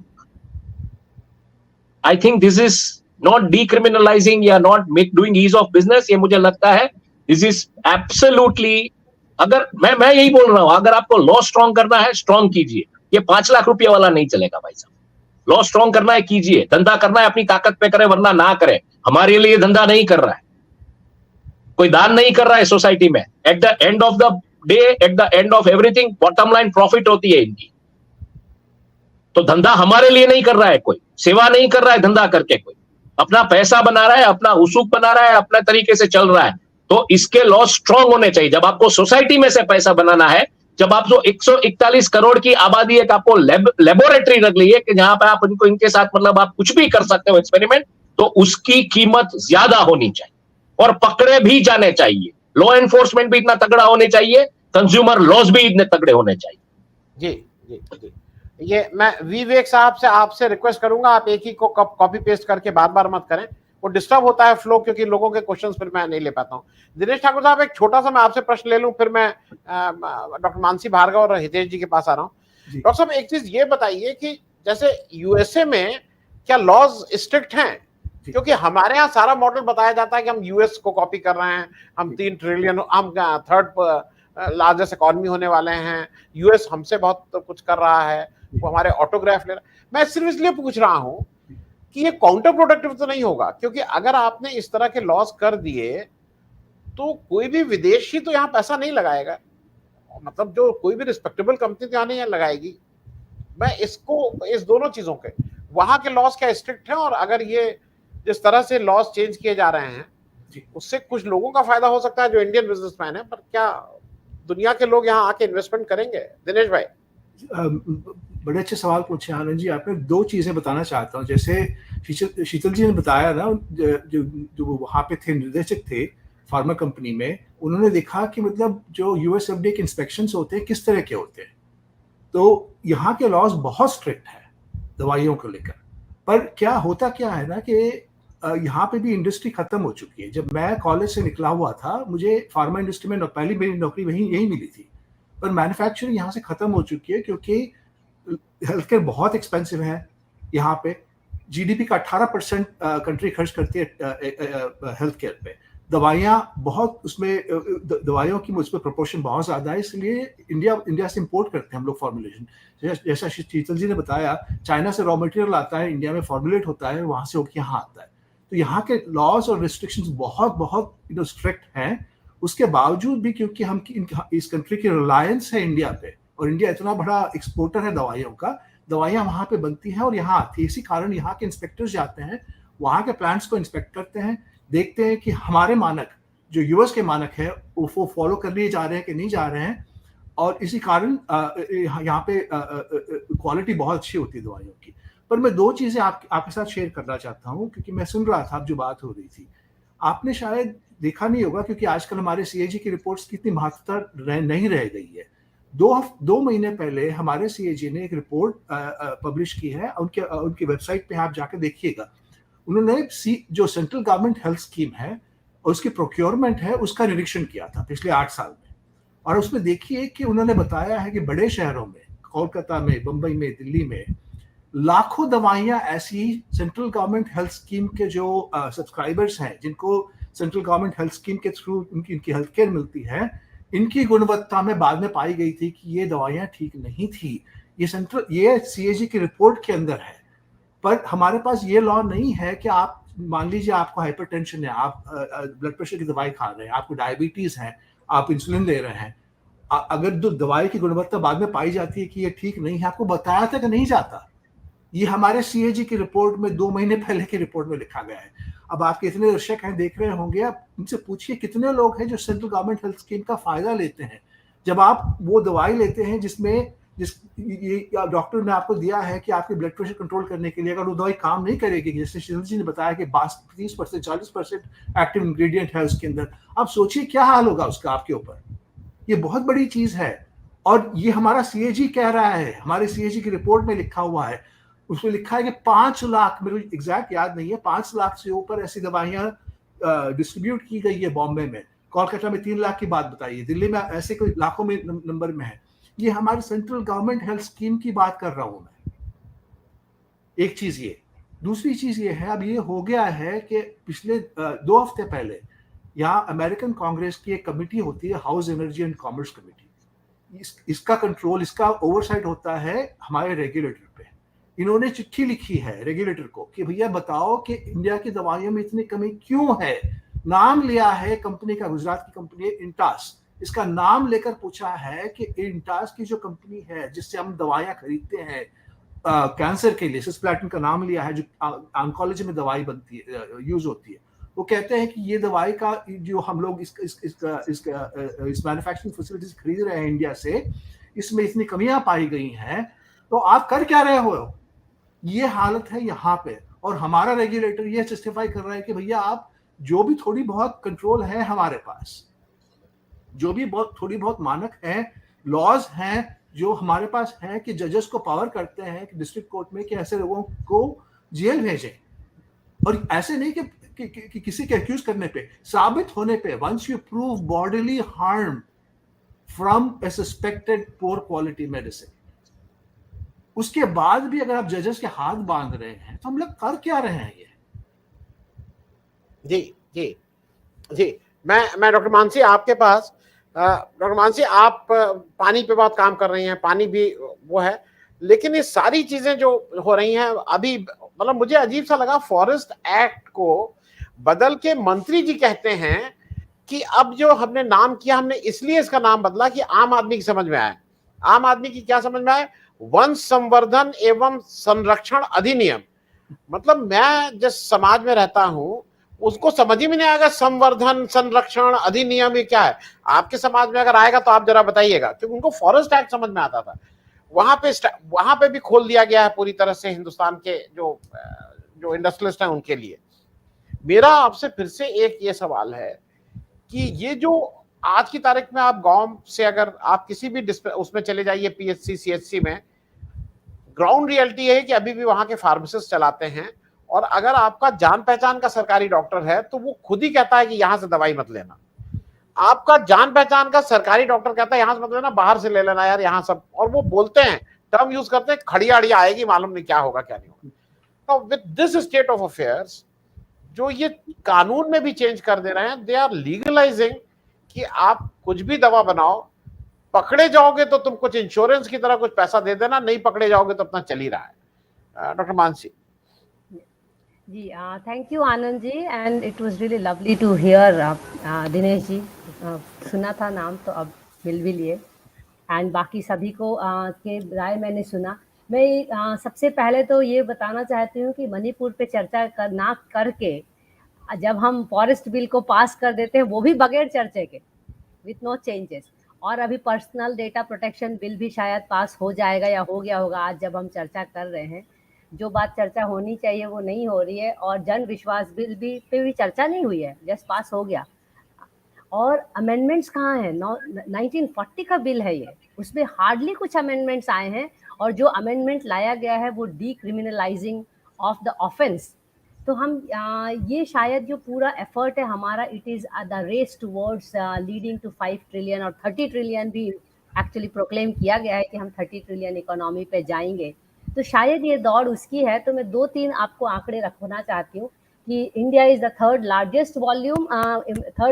I think this is not decriminalising या not doing ease of business. ये मुझे लगता है दिस इज एब्सोल्युटली, अगर मैं यही बोल रहा हूं, अगर आपको लॉ स्ट्रॉन्ग करना है स्ट्रॉन्ग कीजिए. ये 5 लाख रुपए वाला नहीं चलेगा भाई साहब. लॉ स्ट्रॉन्ग करना है कीजिए, धंधा करना है अपनी ताकत पे करें, वरना ना करें. हमारे लिए धंधा नहीं कर रहा है, कोई दान नहीं कर रहा है सोसाइटी में. At the end of the day, at the end of everything, bottom line profit होती है इनकी. तो धंधा हमारे लिए नहीं कर रहा है, कोई सेवा नहीं कर रहा है धंधा करके, कोई अपना पैसा बना रहा है, अपना उसूक बना रहा है, अपने तरीके से चल रहा है. तो इसके लॉ स्ट्रॉन्ग होने चाहिए. जब आपको सोसाइटी में से पैसा बनाना है, जब आपको 141 करोड़ की आबादी एक आपको लेबोरेटरी रख ली है कि जहां पे आप इनको इनके साथ मतलब आप कुछ भी कर सकते हो एक्सपेरिमेंट, तो उसकी कीमत ज्यादा होनी चाहिए और पकड़े भी जाने चाहिए. लॉ एनफोर्समेंट भी इतना तगड़ा होने चाहिए, कंज्यूमर लॉज भी इतने तगड़े होने चाहिए. जी जी जी. ये मैं विवेक साहब से आपसे रिक्वेस्ट करूंगा, आप एक ही को कॉपी पेस्ट करके बार बार मत करें, वो डिस्टर्ब होता है फ्लो, क्योंकि लोगों के क्वेश्चंस फिर मैं नहीं ले पाता हूं. दिनेश ठाकुर साहब, एक छोटा सा मैं आपसे प्रश्न ले लूं, फिर मैं डॉक्टर मानसी भार्गव और हितेश जी के पास आ रहा हूं. डॉक्टर साहब, एक चीज ये बताइए कि जैसे यूएसए में क्या लॉज स्ट्रिक्ट हैं? क्योंकि हमारे यहाँ सारा मॉडल बताया जाता है कि हम यूएस को कॉपी कर रहे हैं, हम 3 ट्रिलियन, हम थर्ड लार्जेस्ट इकोनॉमी होने वाले हैं, यूएस हमसे बहुत कुछ कर रहा है, वो हमारे ऑटोग्राफ ले रहा है. मैं सिर्फ इसलिए पूछ रहा हूं कि ये काउंटर प्रोडक्टिव तो नहीं होगा? क्योंकि अगर आपने इस तरह के लॉस कर दिए तो कोई भी विदेशी तो यहाँ पैसा नहीं लगाएगा, मतलब जो कोई भी रिस्पेक्टेबल कंपनी तो यहाँ नहीं लगाएगी. मैं इसको, इस दोनों चीजों के, वहां के लॉस क्या स्ट्रिक्ट है, और अगर ये जिस तरह से लॉस चेंज किए जा रहे हैं उससे कुछ लोगों का फायदा हो सकता है जो इंडियन बिजनेसमैन है, पर क्या दुनिया के लोग यहाँ आके इन्वेस्टमेंट करेंगे? दिनेश भाई. बड़े अच्छे सवाल पूछे आनंद जी आपने. 2 चीजें बताना चाहता हूँ. जैसे शीतल जी ने बताया ना, जो वहाँ पे थे, निर्देशक थे फार्मा कंपनी में, उन्होंने देखा कि मतलब जो यूएसएफडीए के इंस्पेक्शंस होते हैं किस तरह के होते हैं. तो यहाँ के लॉज बहुत स्ट्रिक्ट है दवाइयों को लेकर. पर क्या होता क्या है ना कि यहाँ पे भी इंडस्ट्री खत्म हो चुकी है. जब मैं कॉलेज से निकला हुआ था, मुझे फार्मा इंडस्ट्री में पहली मेरी नौकरी यही मिली थी. पर मैन्युफैक्चरिंग यहाँ से खत्म हो चुकी है क्योंकि हेल्थ केयर बहुत एक्सपेंसिव है. यहाँ पे जीडीपी का 18% कंट्री खर्च करती है हेल्थ केयर पे. दवाइयाँ बहुत, उसमें दवाइयों की उस पर प्रोपोर्शन बहुत ज़्यादा है, इसलिए इंडिया से इंपोर्ट करते हैं हम लोग फॉर्मुलेशन. जैसा शीतल जी ने बताया, चाइना से रॉ मटेरियल आता है, इंडिया में फॉर्मुलेट होता है, वहाँ से होकर यहाँ आता है. तो यहाँ के लॉज और रिस्ट्रिक्शंस बहुत बहुत स्ट्रिक्ट हैं. उसके बावजूद भी क्योंकि हम इस कंट्री की रिलायंस है इंडिया पे, और इंडिया इतना बड़ा एक्सपोर्टर है दवाइयों का, दवाइयाँ वहाँ पे बनती हैं और यहाँ आती है. इसी कारण यहाँ के इंस्पेक्टर्स जाते हैं, वहाँ के प्लांट्स को इंस्पेक्ट करते हैं, देखते हैं कि हमारे मानक, जो यूएस के मानक है, वो फॉलो कर लिए जा रहे हैं कि नहीं जा रहे हैं. और इसी कारण यहाँ पे क्वालिटी बहुत अच्छी होती है दवाइयों की. पर मैं 2 चीज़ें आपके साथ शेयर करना चाहता हूँ, क्योंकि मैं सुन रहा था जो बात हो रही थी. आपने शायद देखा नहीं होगा, क्योंकि आजकल हमारे सीएजी की रिपोर्ट्स की इतनी महत्वता नहीं रह गई है. 2 महीने पहले हमारे सीएजी ने एक रिपोर्ट पब्लिश की है, उनकी वेबसाइट पे आप जाकर देखिएगा. उन्होंने जो सेंट्रल गवर्नमेंट हेल्थ स्कीम है और उसकी प्रोक्योरमेंट है, उसका निरीक्षण किया था पिछले 8 साल में. और उसमें देखिए कि उन्होंने बताया है कि बड़े शहरों में, कोलकाता में, बम्बई में, दिल्ली में, लाखों दवाइयाँ ऐसी सेंट्रल गवर्नमेंट हेल्थ स्कीम के जो सब्सक्राइबर्स हैं, जिनको सेंट्रल गवर्नमेंट हेल्थ स्कीम के थ्रू इनकी हेल्थ केयर मिलती है, इनकी गुणवत्ता में बाद में पाई गई थी कि ये दवाइयाँ ठीक नहीं थी. ये सीएजी की रिपोर्ट के अंदर है. पर हमारे पास ये लॉ नहीं है कि आप मान लीजिए आपको हाइपरटेंशन है, आप ब्लड प्रेशर की दवाई खा रहे हैं, आपको डायबिटीज है, आप इंसुलिन ले रहे हैं, अगर दवाई की गुणवत्ता बाद में पाई जाती है कि ये ठीक नहीं है, आपको बताया था कि नहीं जाता. ये हमारे सीएजी की रिपोर्ट में 2 महीने पहले की रिपोर्ट में लिखा गया है. अब आप कितने दर्शक हैं देख रहे होंगे, आप उनसे पूछिए कितने लोग हैं जो सेंट्रल गवर्नमेंट हेल्थ स्कीम का फायदा लेते हैं. जब आप वो दवाई लेते हैं ये डॉक्टर ने आपको दिया है कि आपके ब्लड प्रेशर कंट्रोल करने के लिए, अगर वो दवाई काम नहीं करेगी, जैसे शीतल जी ने बताया कि 30% 40% एक्टिव इंग्रेडिएंट है उसके अंदर, आप सोचिए क्या हाल होगा उसका आपके ऊपर. ये बहुत बड़ी चीज है और ये हमारा सीएजी कह रहा है, हमारे सीएजी की रिपोर्ट में लिखा हुआ है. उसमें लिखा है कि 5 लाख, मेरे को एग्जैक्ट याद नहीं है, 5 लाख से ऊपर ऐसी दवाइयां डिस्ट्रीब्यूट की गई है बॉम्बे में। कोलकाता में 3 लाख की बात बताई है, दिल्ली में ऐसे कोई लाखों में नंबर में है। ये हमारी सेंट्रल गवर्नमेंट हेल्थ स्कीम की बात कर रहा हूं मैं। एक चीज ये, दूसरी चीज ये है, अब ये हो गया है कि पिछले 2 हफ्ते पहले यहाँ अमेरिकन कांग्रेस की एक कमेटी होती है, house energy and commerce committee. इसका कंट्रोल, इसका ओवरसाइट होता है हमारे रेगुलेटर पे। इन्होंने चिट्ठी लिखी है रेगुलेटर को कि भैया बताओ कि इंडिया की दवाइयों में इतनी कमी क्यों है। नाम लिया है कंपनी का, गुजरात की कंपनी है इंटास। इसका नाम लेकर पूछा है कि इंटास की जो कंपनी है जिससे हम दवाइयां खरीदते हैं कैंसर के लिए, सिस्प्लैटिन का नाम लिया है, जो ऑन्कोलॉजी में दवाई बनती है, यूज होती है, वो कहते हैं कि ये दवाई का जो हम लोग इस मैन्युफैक्चरिंग फैसिलिटीज खरीद रहे हैं इंडिया से, इसमें इतनी कमियां पाई गई हैं, तो आप कर क्या रहे हो। ये हालत है यहाँ पे। और हमारा रेगुलेटर ये जस्टिफाई कर रहा है कि भैया आप जो भी थोड़ी बहुत कंट्रोल है हमारे पास, जो भी बहुत थोड़ी बहुत मानक है, लॉज हैं जो हमारे पास है, कि जजेस को पावर करते हैं कि डिस्ट्रिक्ट कोर्ट में कि ऐसे लोगों को जेल भेजें। और ऐसे नहीं कि किसी के एक्यूज करने पे, साबित होने पे, once you prove bodily harm from a suspected poor quality medicine, उसके बाद भी अगर आप जजेस के हाथ बांध रहे हैं तो हम लोग कर क्या रहे हैं ये। जी जी जी, मैं डॉक्टर मानसी आपके पास, डॉक्टर मानसी आप पानी पे बहुत काम कर रही हैं, पानी भी वो है, लेकिन ये सारी चीजें जो हो रही हैं अभी, मतलब मुझे अजीब सा लगा, फॉरेस्ट एक्ट को बदल के मंत्री जी कहते हैं कि अब जो हमने नाम किया, हमने इसलिए इसका नाम बदला कि आम आदमी की समझ में आए। आम आदमी की क्या समझ में आए? वन संवर्धन एवं संरक्षण अधिनियम। मतलब मैं जिस समाज में रहता हूं उसको समझ ही में नहीं आएगा संवर्धन संरक्षण अधिनियम ये क्या है। आपके समाज में अगर आएगा तो आप जरा बताइएगा, क्योंकि उनको फॉरेस्ट एक्ट समझ में आता था। वहां पे भी खोल दिया गया है पूरी तरह से हिंदुस्तान के जो इंडस्ट्रियलिस्ट हैं उनके लिए। मेरा आपसे फिर से एक ये सवाल है कि ये जो आज की तारीख में आप गांव से अगर आप किसी भी उसमें चले जाइए, पीएचसी सीएचसी में, ग्राउंड रियलिटी है कि अभी भी वहां के फार्मासिस्ट चलाते हैं, और अगर आपका जान पहचान का सरकारी डॉक्टर है तो वो खुद ही कहता है कि यहां से दवाई मत लेना। आपका जान पहचान का सरकारी डॉक्टर कहता है यहां से मत लेना, बाहर से ले लेना यार यहाँ सब, और वो बोलते हैं, टर्म यूज करते हैं, खड़ी आड़ी आएगी, मालूम नहीं क्या होगा क्या नहीं होगा। तो with this state of affairs, जो ये कानून में भी चेंज कर दे रहे हैं, दे आर लीगलाइजिंग कि आप कुछ भी दवा बनाओ, पकड़े जाओगे तो तुम कुछ इंश्योरेंस की तरह कुछ पैसा दे देना, नहीं पकड़े जाओगे तो अपना चल ही रहा है। Doctor Mansi ji, thank you Anand ji, and it was really lovely to hear Dinesh ji. सुना था नाम तो अब मिल भी लिए, एंड बाकी सभी को के राय मैंने सुना। मैं सबसे पहले तो ये बताना चाहती हूँ कि मणिपुर पे चर्चा ना करके जब हम फॉरेस्ट बिल को पास कर देते हैं, वो भी बगैर चर्चे के, विथ नो चेंजेस, और अभी पर्सनल डेटा प्रोटेक्शन बिल भी शायद पास हो जाएगा या हो गया होगा आज जब हम चर्चा कर रहे हैं। जो बात चर्चा होनी चाहिए वो नहीं हो रही है, और जन विश्वास बिल पे भी चर्चा नहीं हुई है, जस्ट पास हो गया। और अमेंडमेंट्स कहाँ हैं? 1940 का बिल है ये, उसमें हार्डली कुछ अमेंडमेंट्स आए हैं, और जो अमेंडमेंट लाया गया है वो डीक्रिमिनलाइजिंग ऑफ द ऑफेंस। तो हम ये शायद जो पूरा एफर्ट है हमारा, it is the race towards leading to 5 trillion, और 30 ट्रिलियन भी एक्चुअली प्रोक्लेम किया गया है कि हम 30 ट्रिलियन इकोनॉमी पे जाएंगे। तो शायद ये दौड़ उसकी है। तो मैं 2-3 आपको आंकड़े रखना चाहती हूँ कि India is the third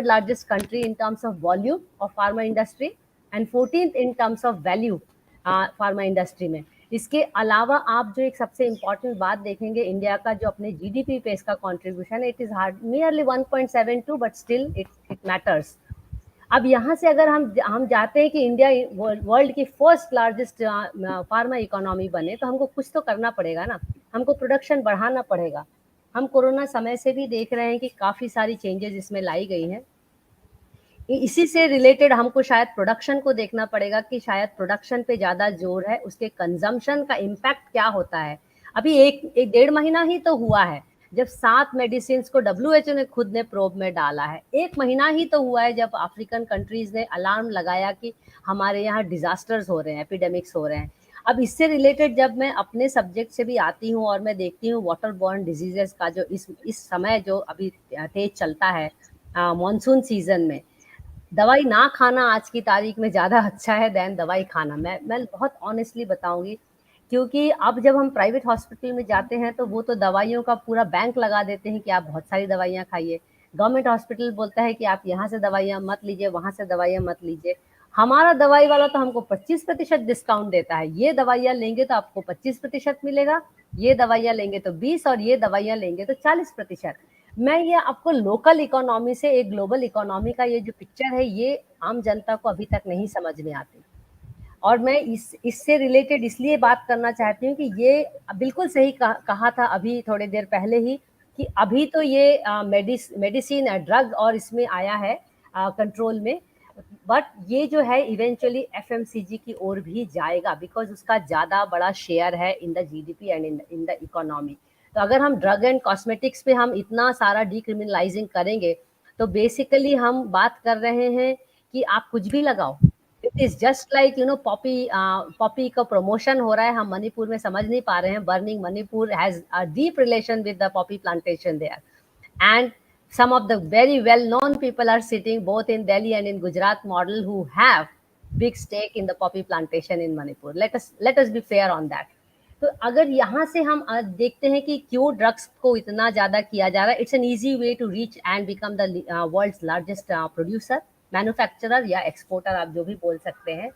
largest country in terms of volume of pharma industry, and 14th in terms of value pharma industry में। इसके अलावा आप जो एक सबसे इम्पॉर्टेंट बात देखेंगे, इंडिया का जो अपने जीडीपी पे इसका कंट्रीब्यूशन है, it is nearly 1.72, but still it matters. अब यहाँ से अगर हम जाते हैं कि इंडिया वर्ल्ड की फर्स्ट लार्जेस्ट फार्मा इकोनॉमी बने, तो हमको कुछ तो करना पड़ेगा ना, हमको प्रोडक्शन बढ़ाना पड़ेगा। हम कोरोना समय से भी देख रहे हैं कि काफ़ी सारी चेंजेस इसमें लाई गई हैं। इसी से रिलेटेड हमको शायद प्रोडक्शन को देखना पड़ेगा कि शायद प्रोडक्शन पे ज़्यादा जोर है, उसके कंजम्पशन का इम्पैक्ट क्या होता है। अभी एक 1.5 महीना ही तो हुआ है जब 7 मेडिसिन को WHO ने खुद ने प्रोब में डाला है। 1 महीना ही तो हुआ है जब अफ्रीकन कंट्रीज ने अलार्म लगाया कि हमारे यहाँ डिजास्टर्स हो रहे हैं, एपिडेमिक्स हो रहे हैं। अब इससे रिलेटेड जब मैं अपने सब्जेक्ट से भी आती हूँ और मैं देखती हूँ वाटर बॉर्न डिजीजेस का जो इस समय जो अभी तेज चलता है मॉनसून सीजन में, दवाई ना खाना आज की तारीख में ज़्यादा अच्छा है देन दवाई खाना। मैं बहुत ऑनेस्टली बताऊंगी, क्योंकि अब जब हम प्राइवेट हॉस्पिटल में जाते हैं तो वो तो दवाइयों का पूरा बैंक लगा देते हैं कि आप बहुत सारी दवाइयाँ खाइए। गवर्नमेंट हॉस्पिटल बोलता है कि आप यहाँ से दवाइयाँ मत लीजिए, वहाँ से दवाइयाँ मत लीजिए। हमारा दवाई वाला तो हमको 25% डिस्काउंट देता है, ये दवाइयाँ लेंगे तो आपको 25% मिलेगा, ये दवाइयाँ लेंगे तो 20 और ये दवाइयाँ लेंगे तो 40%। मैं ये आपको लोकल इकोनॉमी से एक ग्लोबल इकोनॉमी का ये जो पिक्चर है, ये आम जनता को अभी तक नहीं समझ में आती। और मैं इससे रिलेटेड इसलिए बात करना चाहती हूँ कि ये बिल्कुल सही कहा था अभी थोड़ी देर पहले ही कि अभी तो ये मेडिसिन ड्रग और इसमें आया है कंट्रोल में, बट ये जो है इवेंचुअली एफएमसीजी की ओर भी जाएगा, बिकॉज उसका ज़्यादा बड़ा शेयर है in the GDP and in the economy. तो अगर हम ड्रग एंड कॉस्मेटिक्स पे हम इतना सारा डीक्रिमिनलाइजिंग करेंगे तो बेसिकली हम बात कर रहे हैं कि आप कुछ भी लगाओ। It is just like Poppy का प्रमोशन हो रहा है, हम मणिपुर में समझ नहीं पा रहे हैं। Burning Manipur has a deep relation with the poppy plantation there, and some of the very well known people are sitting both in Delhi and in Gujarat model who have big stake in the poppy plantation in Manipur. Let us be fair on that. तो अगर यहाँ से हम देखते हैं कि क्यों drugs को इतना ज़्यादा किया जा रहा है, it's an easy way to reach and become the world's largest producer, manufacturer या एक्सपोर्टर, आप जो भी बोल सकते हैं।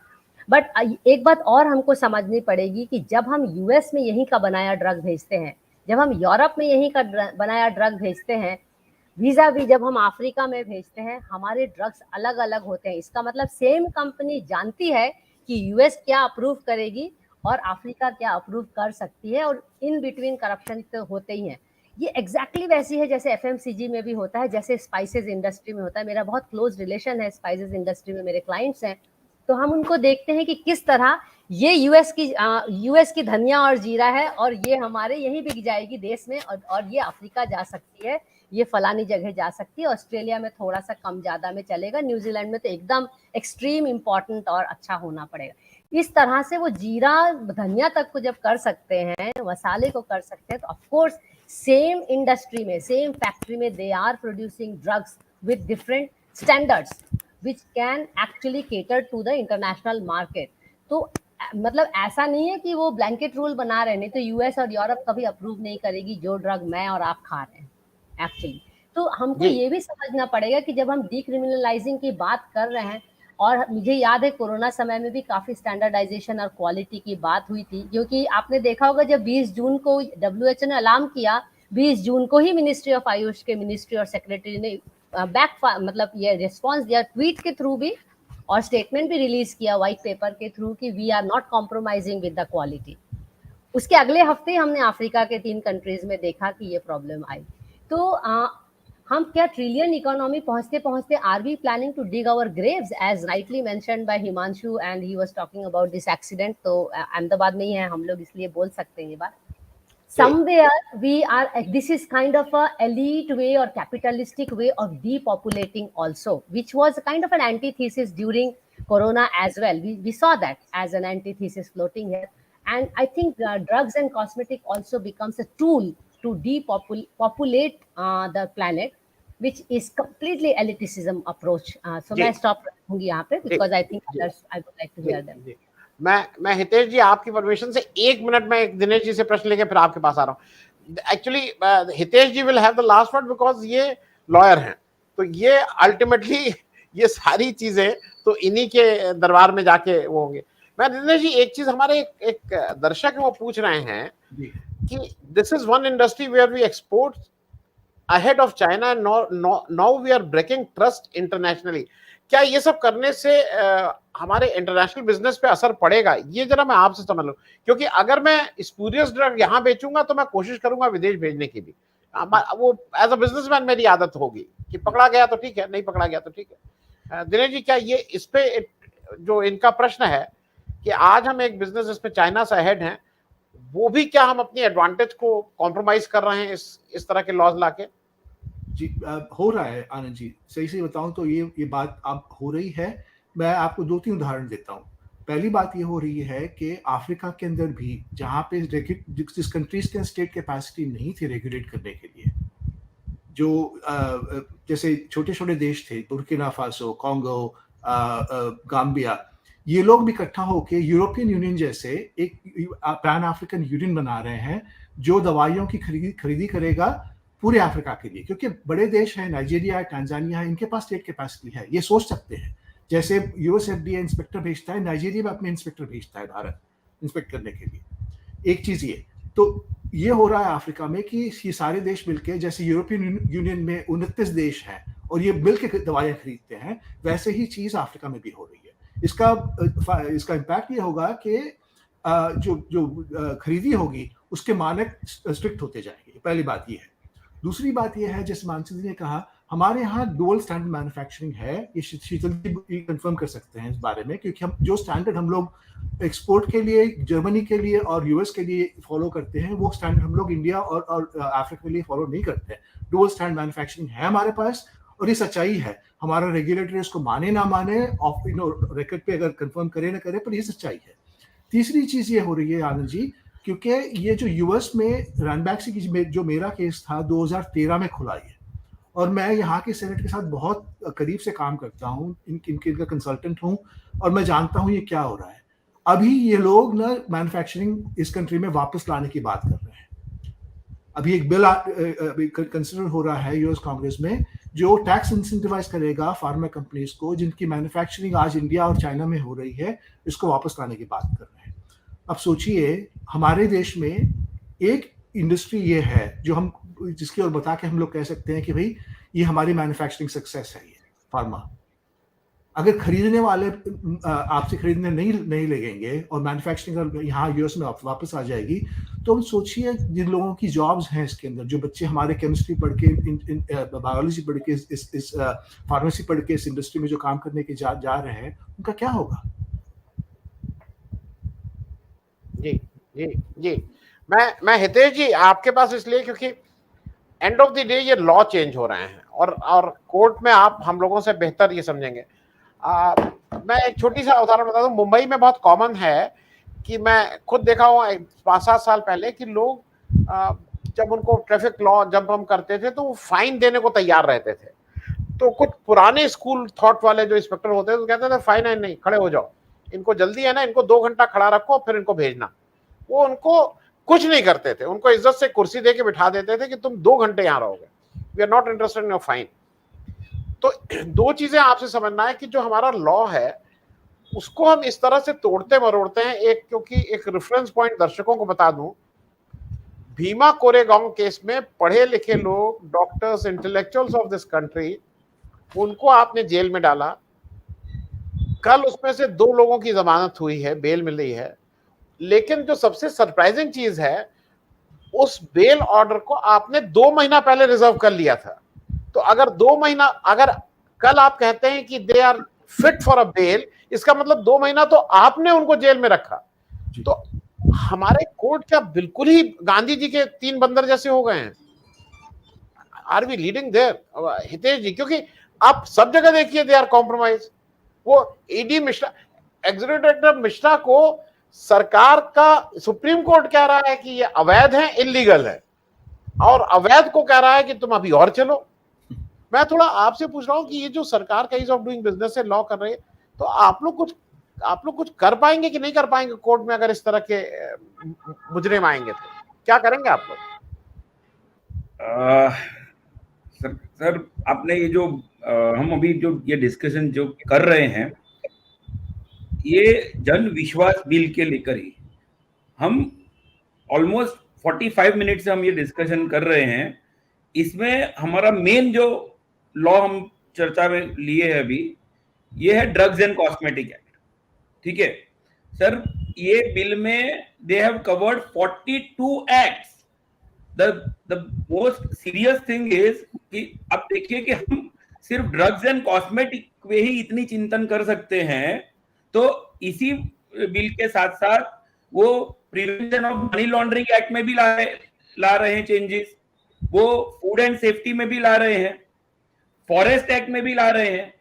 बट एक बात और हमको समझनी पड़ेगी कि जब हम यूएस में यहीं का बनाया ड्रग भेजते हैं, जब हम यूरोप में यहीं का बनाया ड्रग भेजते हैं, वीजा भी जब हम अफ्रीका में भेजते हैं, हमारे ड्रग्स अलग अलग होते हैं। इसका मतलब सेम कंपनी जानती है कि यूएस क्या अप्रूव करेगी और अफ्रीका क्या अप्रूव कर सकती है, और इन बिटवीन करप्शन तो होते ही हैं। ये एग्जैक्टली वैसी है जैसे एफएमसीजी में भी होता है, जैसे स्पाइसेस इंडस्ट्री में होता है। मेरा बहुत क्लोज रिलेशन है स्पाइसेस इंडस्ट्री में, मेरे क्लाइंट्स हैं, तो हम उनको देखते हैं कि किस तरह ये यूएस की धनिया और जीरा है और ये हमारे यहीं बिक जाएगी देश में, और ये अफ्रीका जा सकती है, ये फलानी जगह जा सकती है, ऑस्ट्रेलिया में थोड़ा सा कम ज्यादा में चलेगा, न्यूजीलैंड में तो एकदम एक्सट्रीम इंपॉर्टेंट और अच्छा होना पड़ेगा। इस तरह से वो जीरा धनिया तक को जब कर सकते हैं, मसाले को कर सकते हैं, तो ऑफकोर्स सेम इंडस्ट्री में, सेम फैक्ट्री में they are producing drugs with different standards which can actually cater to the international market. तो मतलब ऐसा नहीं है कि वो ब्लैंकेट रूल बना रहे हैं, नहीं तो यूएस और यूरोप कभी अप्रूव नहीं करेगी जो ड्रग मैं और आप खा रहे हैं एक्चुअली। तो हमको ये भी समझना पड़ेगा कि जब हम डीक्रिमिनलाइजिंग की बात कर रहे हैं, और मुझे याद है कोरोना समय में भी काफी स्टैंडर्डाइजेशन और क्वालिटी की बात हुई थी, क्योंकि आपने देखा होगा जब 20 जून को WHO ने अलार्म किया, 20 जून को ही मिनिस्ट्री ऑफ आयुष के मिनिस्ट्री और सेक्रेटरी ने मतलब ये रिस्पॉन्स दिया ट्वीट के थ्रू भी, और स्टेटमेंट भी रिलीज किया व्हाइट पेपर के थ्रू कि we are not compromising with the quality. उसके अगले हफ्ते हमने अफ्रीका के 3 कंट्रीज में देखा कि ये प्रॉब्लम आई। तो हम क्या ट्रिलियन इकोनॉमी पहुंचते पहुंचते are we planning to dig our graves, as rightly mentioned by Himanshu and he was talking about this accident. तो अहमदाबाद में ही है हम लोग, इसलिए बोल सकते हैं ये बात। Somewhere we are, this is kind of a elite way or capitalistic way of depopulating also, which was kind of an antithesis during Corona as well. We saw that as an antithesis floating here. And I think drugs and cosmetic also becomes a tool to depopulate the planet, which is completely elitism approach. So मैं stop रखूंगी यहाँ पे, because I think others, I would like to hear them. मैं हितेश जी आपकी permission से 1 minute में दिनेश जी से प्रश्न लेके फिर आपके पास आ रहा हूँ। Actually Hitesh ji will have the last word because ये लॉयर हैं, तो ये अल्टीमेटली ये सारी चीजें तो इन्हीं के दरबार में जाके वो होंगे। मैं दिनेश जी एक चीज, हमारे एक दर्शक वो पूछ रहे हैं कि this is one industry where we export ahead of China, now we are breaking trust internationally. क्या ये सब करने से हमारे इंटरनेशनल बिजनेस पे असर पड़ेगा? ये जरा मैं आपसे समझ लूं, क्योंकि अगर मैं स्पूरियस ड्रग यहाँ बेचूंगा तो मैं कोशिश करूंगा विदेश भेजने की भी। वो एज अ बिजनेसमैन मेरी आदत होगी कि पकड़ा गया तो ठीक है, नहीं पकड़ा गया तो ठीक है। दिनेश जी, क्या ये इस पे जो इनका प्रश्न है कि आज हम एक बिजनेस जिसमें चाइना से अहेड हैं, वो भी क्या हम अपनी एडवांटेज को कॉम्प्रोमाइज कर रहे हैं इस तरह के लॉज लाके? जी हो रहा है आनंद जी, सही से बताऊं तो ये बात अब हो रही है। मैं आपको 2-3 उदाहरण देता हूं। पहली बात ये हो रही है कि अफ्रीका के अंदर भी जहाँ पे जिस कंट्रीज के स्टेट कैपेसिटी नहीं थी रेगुलेट करने के लिए, जो जैसे छोटे छोटे देश थे, बुर्किना फासो, कॉन्गो, गाम्बिया, ये लोग भी इकट्ठा होकर यूरोपियन यूनियन जैसे एक पैन अफ्रीकन यूनियन बना रहे हैं जो दवाइयों की खरीदी करेगा पूरे अफ्रीका के लिए, क्योंकि बड़े देश हैं, नाइजीरिया है, टांजानिया है, इनके पास स्टेट कैपेसिटी है, ये सोच सकते हैं। जैसे यूएसएफडीए इंस्पेक्टर भेजता है, नाइजीरिया में अपने इंस्पेक्टर भेजता है भारत इंस्पेक्ट करने के लिए। एक चीज ये तो ये हो रहा है अफ्रीका में कि ये सारे देश मिलके, जैसे यूरोपियन यूनियन में 29 देश हैं और ये मिलके दवाइयां खरीदते हैं, वैसे ही चीज अफ्रीका में भी हो रही है। इसका इम्पैक्ट ये होगा कि जो खरीदी होगी उसके मानक स्ट्रिक्ट होते जाएंगे। पहली बात ये है। दूसरी बात यह है, जैसे मानसी जी ने कहा, हमारे यहाँ डुअल स्टैंडर्ड मैन्युफैक्चरिंग है। ये शीतल जी कंफर्म कर सकते हैं इस बारे में, क्योंकि हम जो स्टैंडर्ड हम लोग एक्सपोर्ट के लिए जर्मनी के लिए और यूएस के लिए फॉलो करते हैं, वो स्टैंडर्ड हम लोग इंडिया और अफ्रीका के लिए फॉलो नहीं करते हैं। डुअल स्टैंडर्ड मैन्युफैक्चरिंग है हमारे पास और ये सच्चाई है। हमारा रेगुलेटर इसको माने ना माने, रिकॉर्ड पे अगर कंफर्म करे ना करे, पर ये सच्चाई है। तीसरी चीज ये हो रही है आनंद जी, क्योंकि ये जो यूएस में रैनबैक्सी की जो मेरा केस था 2013 में खुला है, और मैं यहाँ के सेनेट के साथ बहुत करीब से काम करता हूँ, इनका कंसल्टेंट हूँ और मैं जानता हूँ ये क्या हो रहा है। अभी ये लोग ना मैन्युफैक्चरिंग इस कंट्री में वापस लाने की बात कर रहे हैं। अभी एक बिल कंसिडर हो रहा है यूएस कांग्रेस में जो टैक्स इंसेंटिवाइज करेगा फार्मा कंपनीज को जिनकी मैन्युफैक्चरिंग आज इंडिया और चाइना में हो रही है, इसको वापस लाने की बात कर रहे हैं। अब सोचिए, हमारे देश में एक इंडस्ट्री ये है जो हम जिसकी ओर बता के हम लोग कह सकते हैं कि भाई ये हमारी मैन्युफैक्चरिंग सक्सेस है, ये फार्मा। अगर खरीदने वाले आपसे खरीदने नहीं लगेंगे और मैन्युफैक्चरिंग यहाँ यूएस में वापस आ जाएगी, तो सोचिए जिन लोगों की जॉब्स हैं इसके अंदर, जो बच्चे हमारे केमिस्ट्री पढ़ के, बायोलॉजी पढ़ के, इस फार्मेसी पढ़ के इस इंडस्ट्री में जो काम करने के जा रहे हैं, उनका क्या होगा? जी जी जी, मैं हितेश जी आपके पास इसलिए क्योंकि एंड ऑफ द डे ये लॉ चेंज हो रहे हैं और कोर्ट में आप हम लोगों से बेहतर ये समझेंगे। मैं एक छोटी सा उदाहरण बता दूं। मुंबई में बहुत कॉमन है कि मैं खुद देखा हुआ 5-7 साल पहले कि लोग जब उनको ट्रैफिक लॉ जब हम करते थे तो वो फाइन देने को तैयार रहते थे। तो कुछ पुराने स्कूल थॉट वाले जो इंस्पेक्टर होते थे तो कहते थे फाइन नहीं, खड़े हो जाओ, इनको जल्दी है ना, इनको 2 घंटा खड़ा रखो फिर इनको भेजना। वो उनको कुछ नहीं करते थे, उनको इज्जत से कुर्सी दे के बिठा देते थे कि तुम 2 घंटे यहाँ रहोगे, we are not interested in your fine. तो 2 चीजें आपसे समझना है कि जो हमारा लॉ है उसको हम इस तरह से तोड़ते मरोड़ते हैं। एक, क्योंकि एक रेफरेंस पॉइंट दर्शकों को बता दूं, भीमा कोरेगांव केस में पढ़े लिखे लोग, doctors, intellectuals of this country, उनको आपने जेल में डाला। कल उसमें से 2 लोगों की जमानत हुई है, बेल मिली है। लेकिन जो सबसे सरप्राइजिंग चीज है, उस बेल ऑर्डर को आपने 2 महीना पहले रिजर्व कर लिया था। तो अगर 2 महीना, अगर कल आप कहते हैं कि they are fit for a bail, इसका मतलब 2 महीना तो आपने उनको जेल में रखा। तो हमारे कोर्ट क्या बिल्कुल ही गांधी जी के 3 बंदर जैसे हो गए हैं? Are we leading there Hitesh ji? क्योंकि आप सब जगह देखिए दे आर कॉम्प्रोमाइज। वो ED Mishra, executive director Mishra को सरकार का सुप्रीम कोर्ट कह रहा है कि ये अवैध है, इलीगल है, और अवैध को कह रहा है कि तुम अभी और चलो। मैं थोड़ा आपसे पूछ रहा हूं कि ये जो सरकार का ईज ऑफ डूइंग बिजनेस से लॉ कर रही है, तो आप लोग कुछ कर पाएंगे कि नहीं कर पाएंगे कोर्ट में? अगर इस तरह के मुजरिम आएंगे तो क्या करेंगे आप लोग? सर आपने ये जो हम अभी जो ये डिस्कशन जो कर रहे हैं, ये जन विश्वास बिल के लेकर ही हम ऑलमोस्ट 45 मिनट से हम ये डिस्कशन कर रहे हैं। इसमें हमारा मेन जो लॉ हम चर्चा में लिए है अभी, ये है ड्रग्स एंड कॉस्मेटिक एक्ट। ठीक है सर, ये बिल में they have covered 42 acts. The most serious thing is कि अब देखिए कि हम सिर्फ ड्रग्स एंड कॉस्मेटिक पे ही इतनी चिंतन कर सकते हैं, तो इसी बिल के साथ साथ वो prevention of money laundering act में भी ला रहे हैं चेंजेस, वो फूड एंड सेफ्टी में भी ला रहे हैं, फॉरेस्ट एक्ट में भी ला रहे हैं।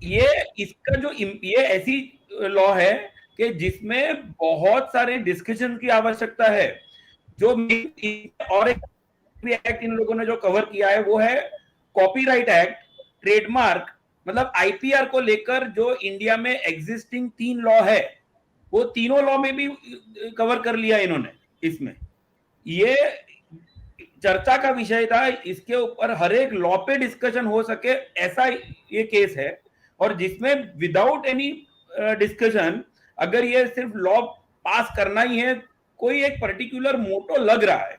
ये इसका जो ये ऐसी लॉ है कि जिसमें बहुत सारे डिस्कशन की आवश्यकता है। जो और एक एक्ट इन लोगों ने जो कवर किया है वो है कॉपीराइट एक्ट, ट्रेडमार्क, मतलब आईपीआर को लेकर जो इंडिया में एग्जिस्टिंग 3 लॉ है वो तीनों लॉ में भी कवर कर लिया इन्होंने। इसमें ये चर्चा का विषय था, इसके ऊपर हर एक लॉ पे डिस्कशन हो सके ऐसा ये केस है, और जिसमें विदाउट एनी डिस्कशन अगर ये सिर्फ लॉ पास करना ही है, कोई एक पर्टिकुलर मोटो लग रहा है।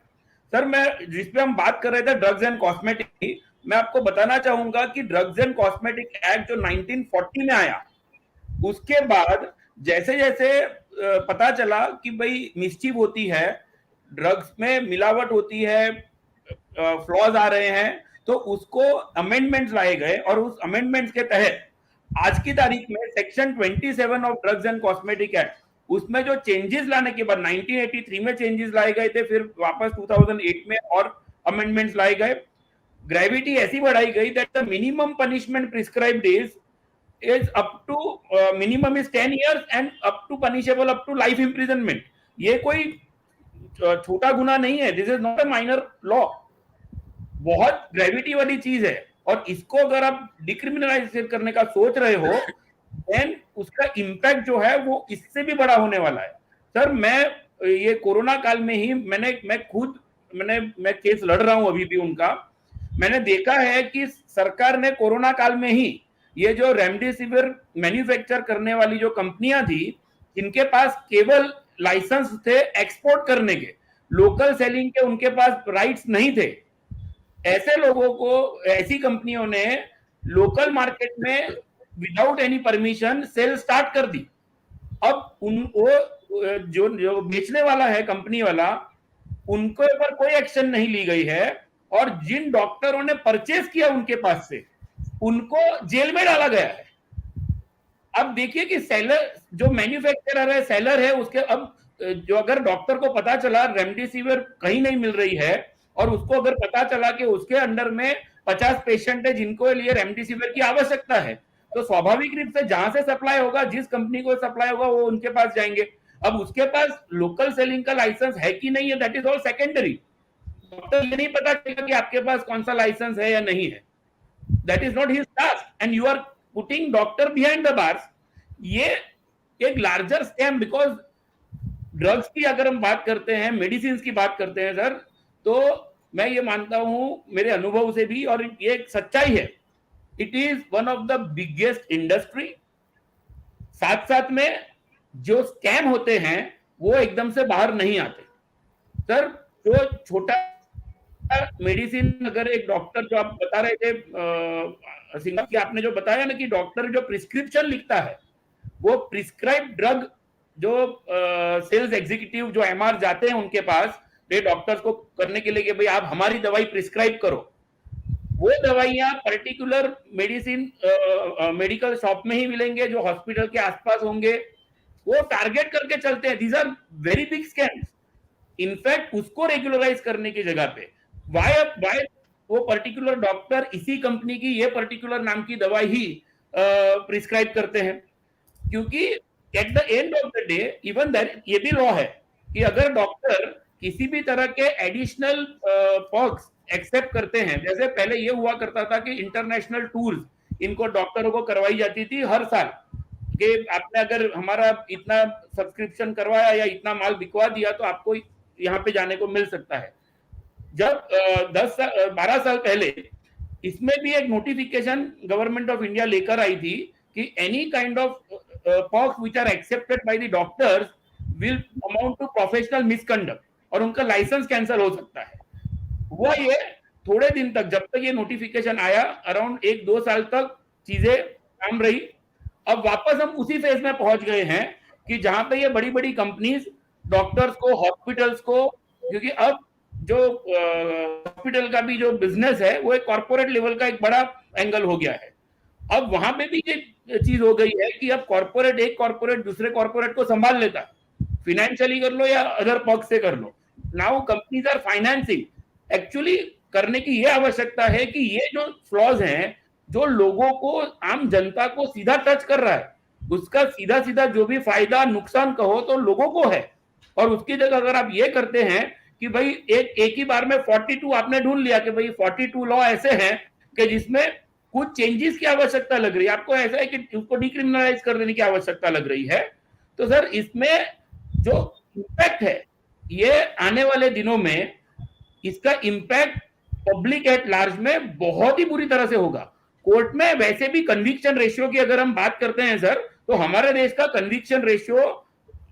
सर मैं जिसपे हम बात कर रहे थे ड्रग्स एंड कॉस्मेटिक की, मैं आपको बताना चाहूंगा कि ड्रग्स एंड कॉस्मेटिक एक्ट जो 1940 में आया, उसके बाद जैसे जैसे पता चला कि भाई मिस्चीव होती है, ड्रग्स में मिलावट होती है, फ्लॉज आ रहे हैं, तो उसको अमेंडमेंट्स लाए गए, और उस अमेंडमेंट्स के तहत आज की तारीख में section 27 of drugs and cosmetic act, उसमें जो चेंजेस लाने के बाद 1983 में चेंजेस लाए गए थे, फिर वापस 2008 में और अमेंडमेंट्स लाए गए। ग्रेविटी ऐसी बढ़ाई गई that the minimum punishment prescribed is up to minimum is 10 years and up to punishable up to life imprisonment। ये कोई छोटा गुना नहीं है, this is not a minor law, बहुत ग्रेविटी वाली चीज है, और इसको अगर आप डिक्रिमिनलाइज करने का सोच रहे हो देन उसका इम्पैक्ट जो है वो इससे भी बड़ा होने वाला है। सर मैं ये कोरोना काल में ही मैं केस लड़ रहा हूं अभी भी उनका, मैंने देखा है कि सरकार ने कोरोना काल में ही ये जो रेमडेसिविर मैन्युफैक्चर करने वाली जो कंपनियां थी, जिनके पास केवल लाइसेंस थे एक्सपोर्ट करने के, लोकल सेलिंग के उनके पास राइट्स नहीं थे, ऐसे लोगों को, ऐसी कंपनियों ने लोकल मार्केट में without any permission cell start कर दी। अब जो बेचने वाला है कंपनी वाला, उनके ऊपर कोई एक्शन नहीं ली गई है, और जिन डॉक्टरों ने परचेज किया उनके पास से, उनको जेल में डाला गया है। अब देखिए कि सेलर, जो मैन्युफैक्चरर है, सेलर है, उसके अब जो अगर डॉक्टर को पता चला रेमडेसिविर कहीं नहीं मिल रही है, और उसको अगर पता चला कि उसके अंडर में 50 पेशेंट है जिनको लिए रेमडेसिविर की आवश्यकता है, तो स्वाभाविक रूप से जहां से सप्लाई होगा, जिस कंपनी को सप्लाई होगा, वो उनके पास जाएंगे। अब उसके पास लोकल सेलिंग का लाइसेंस है कि नहीं है, that is all secondary. Doctor ये नहीं पता चलेगा कि आपके पास कौन सा लाइसेंस है या नहीं है, that is not his task, and you are putting doctor behind the bars. ये एक लार्जर स्कैम, बिकॉज ड्रग्स की अगर हम बात करते हैं, मेडिसिन की बात करते हैं सर, तो मैं ये मानता हूं मेरे अनुभव से भी, और ये एक सच्चाई है, it is one of the biggest industry. साथ साथ में जो स्कैम होते हैं वो एकदम से बाहर नहीं आते सर। जो छोटा मेडिसिन, अगर एक डॉक्टर, जो आप बता रहे थे सिंघल की, आपने जो बताया ना कि डॉक्टर जो प्रिस्क्रिप्शन लिखता है, वो प्रिस्क्राइब ड्रग जो सेल्स एग्जीक्यूटिव जो एमआर जाते हैं उनके पास डॉक्टर्स को करने के लिए कि भाई आप हमारी दवाई प्रिस्क्राइब करो, वो दवाइयां पर्टिकुलर मेडिसिन मेडिकल शॉप में ही मिलेंगे, जो हॉस्पिटल के आसपास होंगे, वो टारगेट करके चलते हैं। These are very big scams. In fact उसको रेगुलराइज करने की जगह पे वाई वो पर्टिकुलर डॉक्टर इसी कंपनी की ये पर्टिकुलर नाम की दवाई ही प्रिस्क्राइब करते हैं, क्योंकि at the end of the day even that ये भी लॉ है कि अगर डॉक्टर किसी भी तरह के एडिशनल पर्क्स एक्सेप्ट करते हैं, जैसे पहले ये हुआ करता था कि इंटरनेशनल टूर्स इनको डॉक्टरों को करवाई जाती थी हर साल, कि आपने अगर हमारा इतना सब्सक्रिप्शन करवाया या इतना माल बिकवा दिया तो आपको यहाँ पे जाने को मिल सकता है। जब 12 साल पहले इसमें भी एक नोटिफिकेशन गवर्नमेंट ऑफ इंडिया लेकर आई थी कि any kind of perks which are accepted by the doctors will amount to professional misconduct, और उनका लाइसेंस कैंसिल हो सकता है। वो ये थोड़े दिन तक, जब तक ये नोटिफिकेशन आया, अराउंड 1-2 साल तक चीजें काम रही। अब वापस हम उसी फेज में पहुंच गए हैं कि जहां पे ये बड़ी बड़ी कंपनीज डॉक्टर्स को, हॉस्पिटल्स को, क्योंकि अब जो हॉस्पिटल का भी जो बिजनेस है वो एक कॉर्पोरेट लेवल का एक बड़ा एंगल हो गया है। अब वहां पे भी ये चीज हो गई है कि अब कॉर्पोरेट, एक कॉर्पोरेट दूसरे कॉर्पोरेट को संभाल लेता है, फिनेंशियली कर लो या अदर पक्ष से कर लो। Now companies are financing. Actually करने की ये आवश्यकता है कि ये जो फ्लॉज हैं जो लोगों को, आम जनता को सीधा टच कर रहा है, उसका सीधा सीधा जो भी फायदा नुकसान कहो तो लोगों को है। और उसकी जगह अगर आप ये करते हैं कि भाई एक ही बार में 42 आपने ढूंढ लिया कि भाई 42 लॉ ऐसे हैं कि जिसमें कुछ चेंजेस की आवश्यकता लग रही है, आपको ऐसा है कि उसको डिक्रिमिनलाइज कर देने की आवश्यकता लग रही है, तो सर इसमें जो इम्पैक्ट है ये आने वाले दिनों में इसका इम्पैक्ट पब्लिक एट लार्ज में बहुत ही बुरी तरह से होगा। कोर्ट में वैसे भी कन्विक्शन रेशियो की अगर हम बात करते हैं सर, तो हमारे देश का कन्विक्शन रेशियो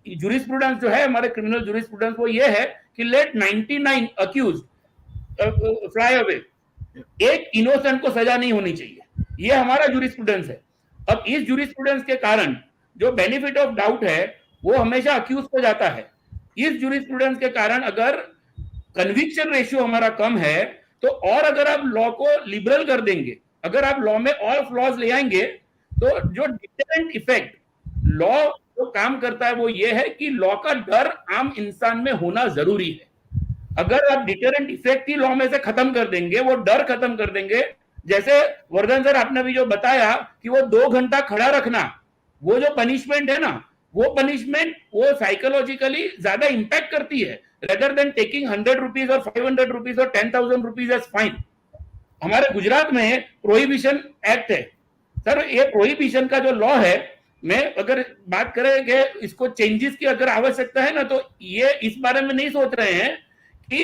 जूरिस्प्रूडेंस जो है, हमारे क्रिमिनल जूरिस्प्रूडेंस, वो ये है कि लेट 99 अक्यूज फ्लाई अवे, एक इनोसेंट को सजा नहीं होनी चाहिए, ये हमारा जूरिस्प्रूडेंस है। अब इस जूरिस्प्रूडेंस के कारण जो बेनिफिट ऑफ डाउट है वो हमेशा अक्यूज को जाता है। इस जूरिस्प्रूडेंस के कारण अगर कन्विक्शन रेशियो हमारा कम है, तो और अगर आप लॉ को लिबरल कर देंगे, अगर आप लॉ में और फ्लॉज ले आएंगे, तो जो डिटरेंट इफेक्ट लॉ जो काम करता है वो ये है कि लॉ का डर आम इंसान में होना जरूरी है। अगर आप डिटरेंट इफेक्ट ही लॉ में से खत्म कर देंगे, वो डर खत्म कर देंगे, जैसे वर्धन सर आपने भी जो बताया कि वो 2 घंटा खड़ा रखना, वो जो पनिशमेंट है ना, वो पनिशमेंट वो साइकोलॉजिकली ज्यादा इंपैक्ट करती है रेदर देन टेकिंग 100 रुपीज और 500 रुपीज और 10,000 रुपीज एज फाइन। हमारे गुजरात में प्रोहिबिशन एक्ट है सर, ये प्रोहिबिशन का जो लॉ है, मैं अगर बात करें कि इसको चेंजेस की अगर आवश्यकता है ना, तो ये इस बारे में नहीं सोच रहे हैं कि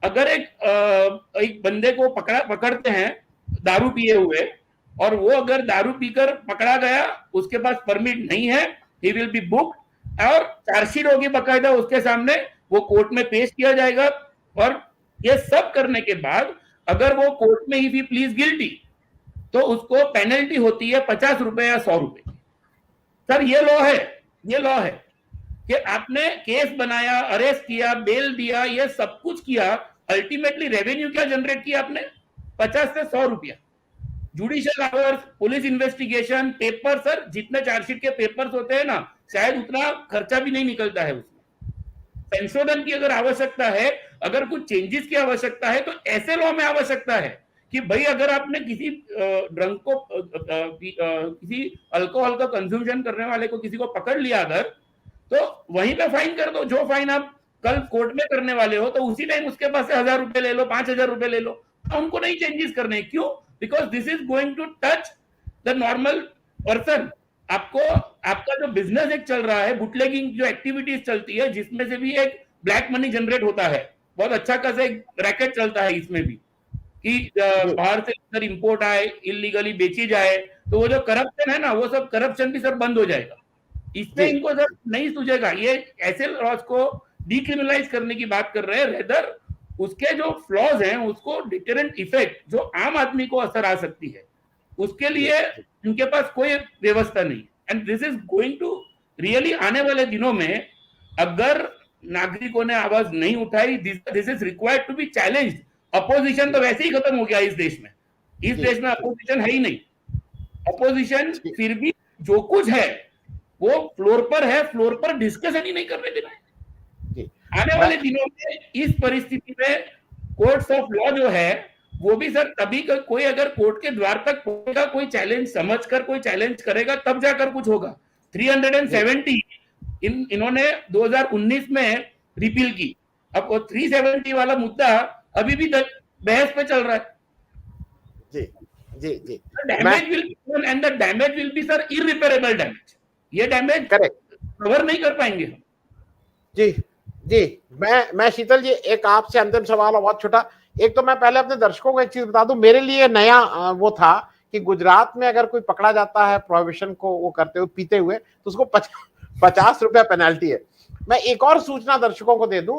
अगर एक बंदे को पकड़ते हैं दारू पिए हुए, और वो अगर दारू पीकर पकड़ा गया, उसके पास परमिट नहीं है, ही विल बी बुक्ड और चार्जशीट होगी बकायदा उसके सामने, वो कोर्ट में पेश किया जाएगा, और ये सब करने के बाद अगर वो कोर्ट में ही प्लीज गिल्टी, तो उसको पेनल्टी होती है 50 रुपए या 100 रुपए की। सर ये लॉ है कि आपने केस बनाया, अरेस्ट किया, बेल दिया, ये सब कुछ किया, अल्टीमेटली रेवेन्यू क्या जनरेट किया आपने? 50 से 100 रुपया। Judicial hours, police investigation, paper, sir जितने चार्जशीट के पेपर्स होते हैं ना, शायद उतना खर्चा भी नहीं निकलता है उसमें। संशोधन की अगर आवश्यकता है, अगर कुछ चेंजेस की आवश्यकता है, तो ऐसे लॉ में आवश्यकता है कि भाई अगर आपने किसी ड्रंक को, किसी अल्कोहल का कंज्यूमशन करने वाले को, किसी को पकड़ लिया अगर, तो वहीं पे फाइन कर दो, जो फाइन आप कल कोर्ट में करने वाले हो, तो उसी टाइम उसके पास से 1000 रुपए ले लो, 5000 रुपए ले लो। तो उनको नहीं चेंजेस करने, क्यों? Because this is going to touch the normal person. आपका जो बिजनेस एक चल रहा है, बुटलेगिंग जो एक्टिविटीज चलती है, जिसमें से भी एक ब्लैक मनी जनरेट होता है, बहुत अच्छा खासा एक रैकेट चलता है इसमें भी, कि बाहर से इधर इंपोर्ट आए, इलीगली बेची जाए, तो वो जो करप्शन है ना, वो सब करप्शन भी सर बंद हो जाएगा। इससे इनको सर नहीं सूझेगा, ये ऐसे लॉज को डिक्रिमिनलाइज करने की बात कर रहे हैं, रेदर उसके जो फ्लॉज हैं उसको डिटरेंट इफेक्ट जो आम आदमी को असर आ सकती है, उसके लिए उनके पास कोई व्यवस्था नहीं। And this is going to really, आने वाले दिनों में अगर नागरिकों ने आवाज नहीं उठाई, this is required to be challenged. Opposition तो वैसे ही खत्म हो गया इस देश में, इस देश में अपोजिशन है ही नहीं। अपोजिशन फिर भी जो कुछ है वो फ्लोर पर है, फ्लोर पर डिस्कशन ही नहीं करने देना है। आने वाले दिनों में इस परिस्थिति में कोर्ट्स ऑफ लॉ जो है वो भी सर तभी कोई अगर कोर्ट के द्वार तक पहुंचेगा, कोई चैलेंज समझकर कोई चैलेंज करेगा, तब जाकर कुछ होगा। 370 इन्होंने 2019 में रिपील की, अब वो 370 वाला मुद्दा अभी भी बहस पे चल रहा है। जी जी जी, damage will be, and the damage will be sir irreparable damage. ये डैमेज कवर नहीं कर पाएंगे हम। जी जी, मैं शीतल जी एक आपसे अंतिम सवाल, बहुत छोटा। एक तो मैं पहले अपने दर्शकों को एक चीज बता दूं, मेरे लिए नया वो था कि गुजरात में अगर कोई पकड़ा जाता है प्रोहिबिशन को वो करते हुए, पीते हुए, तो उसको 50 रुपया पेनल्टी है। मैं एक और सूचना दर्शकों को दे दूं,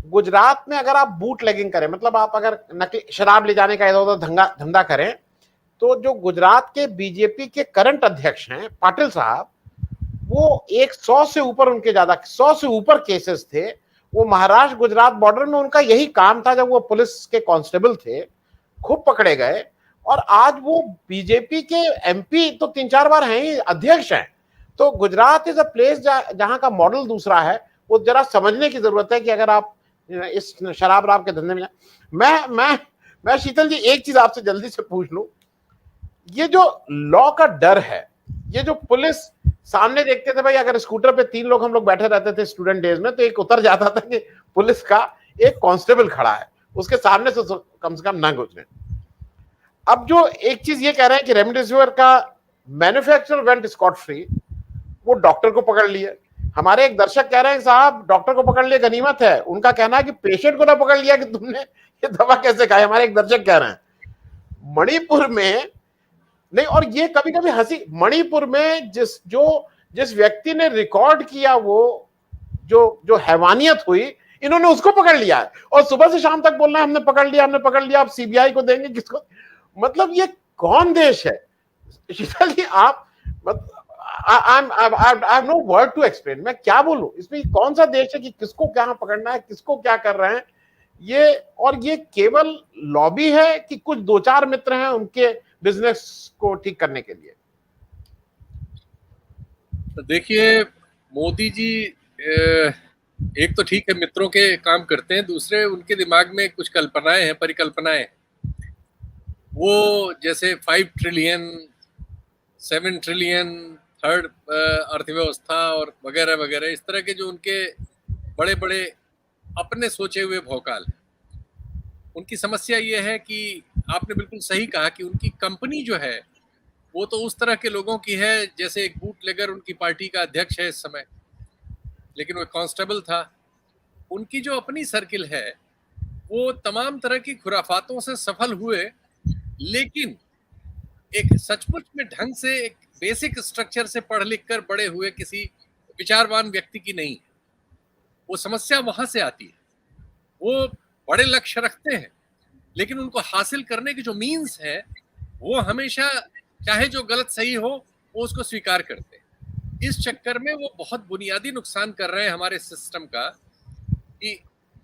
गुजरात में अगर आप बूट लेगिंग करें, मतलब आप अगर नकली शराब ले जाने का इधर उधर धंधा करें, तो जो गुजरात के बीजेपी के करंट अध्यक्ष हैं पाटिल साहब, वो 100 से ऊपर, उनके ज्यादा 100 से ऊपर केसेस थे। वो महाराष्ट्र गुजरात बॉर्डर में उनका यही काम था, जब वो पुलिस के कांस्टेबल थे, खूब पकड़े गए, और आज वो बीजेपी के एमपी तो 3-4 बार हैं ही, अध्यक्ष हैं। तो गुजरात इज अ प्लेस जहां का मॉडल दूसरा है, वो जरा समझने की जरूरत है कि अगर आप इस शराब के धंधे में मैं शीतल जी एक चीज आपसे जल्दी से पूछ लूं, ये जो लॉ का डर है, ये जो पुलिस सामने देखते थे भाई, अगर स्कूटर पे 3 लोग हम लोग बैठे रहते थे स्टूडेंट डेज में, तो एक उतर जाता था कि पुलिस का एक कांस्टेबल खड़ा है, उसके सामने से कम ना गुजरे। अब जो एक चीज ये कह रहे हैं कि रेमडेसिविर का मैन्युफैक्चरर वेंट स्कॉट फ्री, वो डॉक्टर को पकड़ लिए। हमारे एक दर्शक कह रहे हैं साहब डॉक्टर को पकड़ लिए गनीमत है, उनका कहना है कि पेशेंट को ना पकड़ लिया कि तुमने ये दवा कैसे खाई। हमारे एक दर्शक कह रहे हैं मणिपुर में नहीं, और ये कभी कभी हंसी, मणिपुर में जिस व्यक्ति ने रिकॉर्ड किया वो जो हैवानियत हुई, इन्होंने उसको पकड़ लिया है और सुबह से शाम तक बोल रहे हैं हमने पकड़ लिया, आप सीबीआई को देंगे किसको। मतलब ये कौन देश है शीतल जी? आप I have no word to explain, मैं क्या बोलूं इसमें, कौन सा देश है कि किसको क्या पकड़ना है, किसको क्या कर रहे हैं ये। और ये केवल लॉबी है कि कुछ 2-4 मित्र हैं उनके बिजनेस को ठीक करने के लिए? तो देखिए मोदी जी एक तो ठीक है मित्रों के काम करते हैं, दूसरे उनके दिमाग में कुछ कल्पनाएं हैं, परिकल्पनाएं। वो जैसे 5 ट्रिलियन 7 ट्रिलियन थर्ड अर्थव्यवस्था और वगैरह वगैरह, इस तरह के जो उनके बड़े बड़े अपने सोचे हुए भौकाल। उनकी समस्या ये है कि आपने बिल्कुल सही कहा कि उनकी कंपनी जो है वो तो उस तरह के लोगों की है जैसे एक बूटलेगर उनकी पार्टी का अध्यक्ष है इस समय, लेकिन वो कांस्टेबल था। उनकी जो अपनी सर्किल है वो तमाम तरह की खुराफातों से सफल हुए, लेकिन एक सचमुच में ढंग से एक बेसिक स्ट्रक्चर से पढ़ लिख कर बड़े हुए किसी विचारवान व्यक्ति की नहीं है। वो समस्या वहां से आती है। वो बड़े लक्ष्य रखते हैं, लेकिन उनको हासिल करने की जो मीन्स है वो हमेशा चाहे जो गलत सही हो वो उसको स्वीकार करते हैं। इस चक्कर में वो बहुत बुनियादी नुकसान कर रहे हैं हमारे सिस्टम का। कि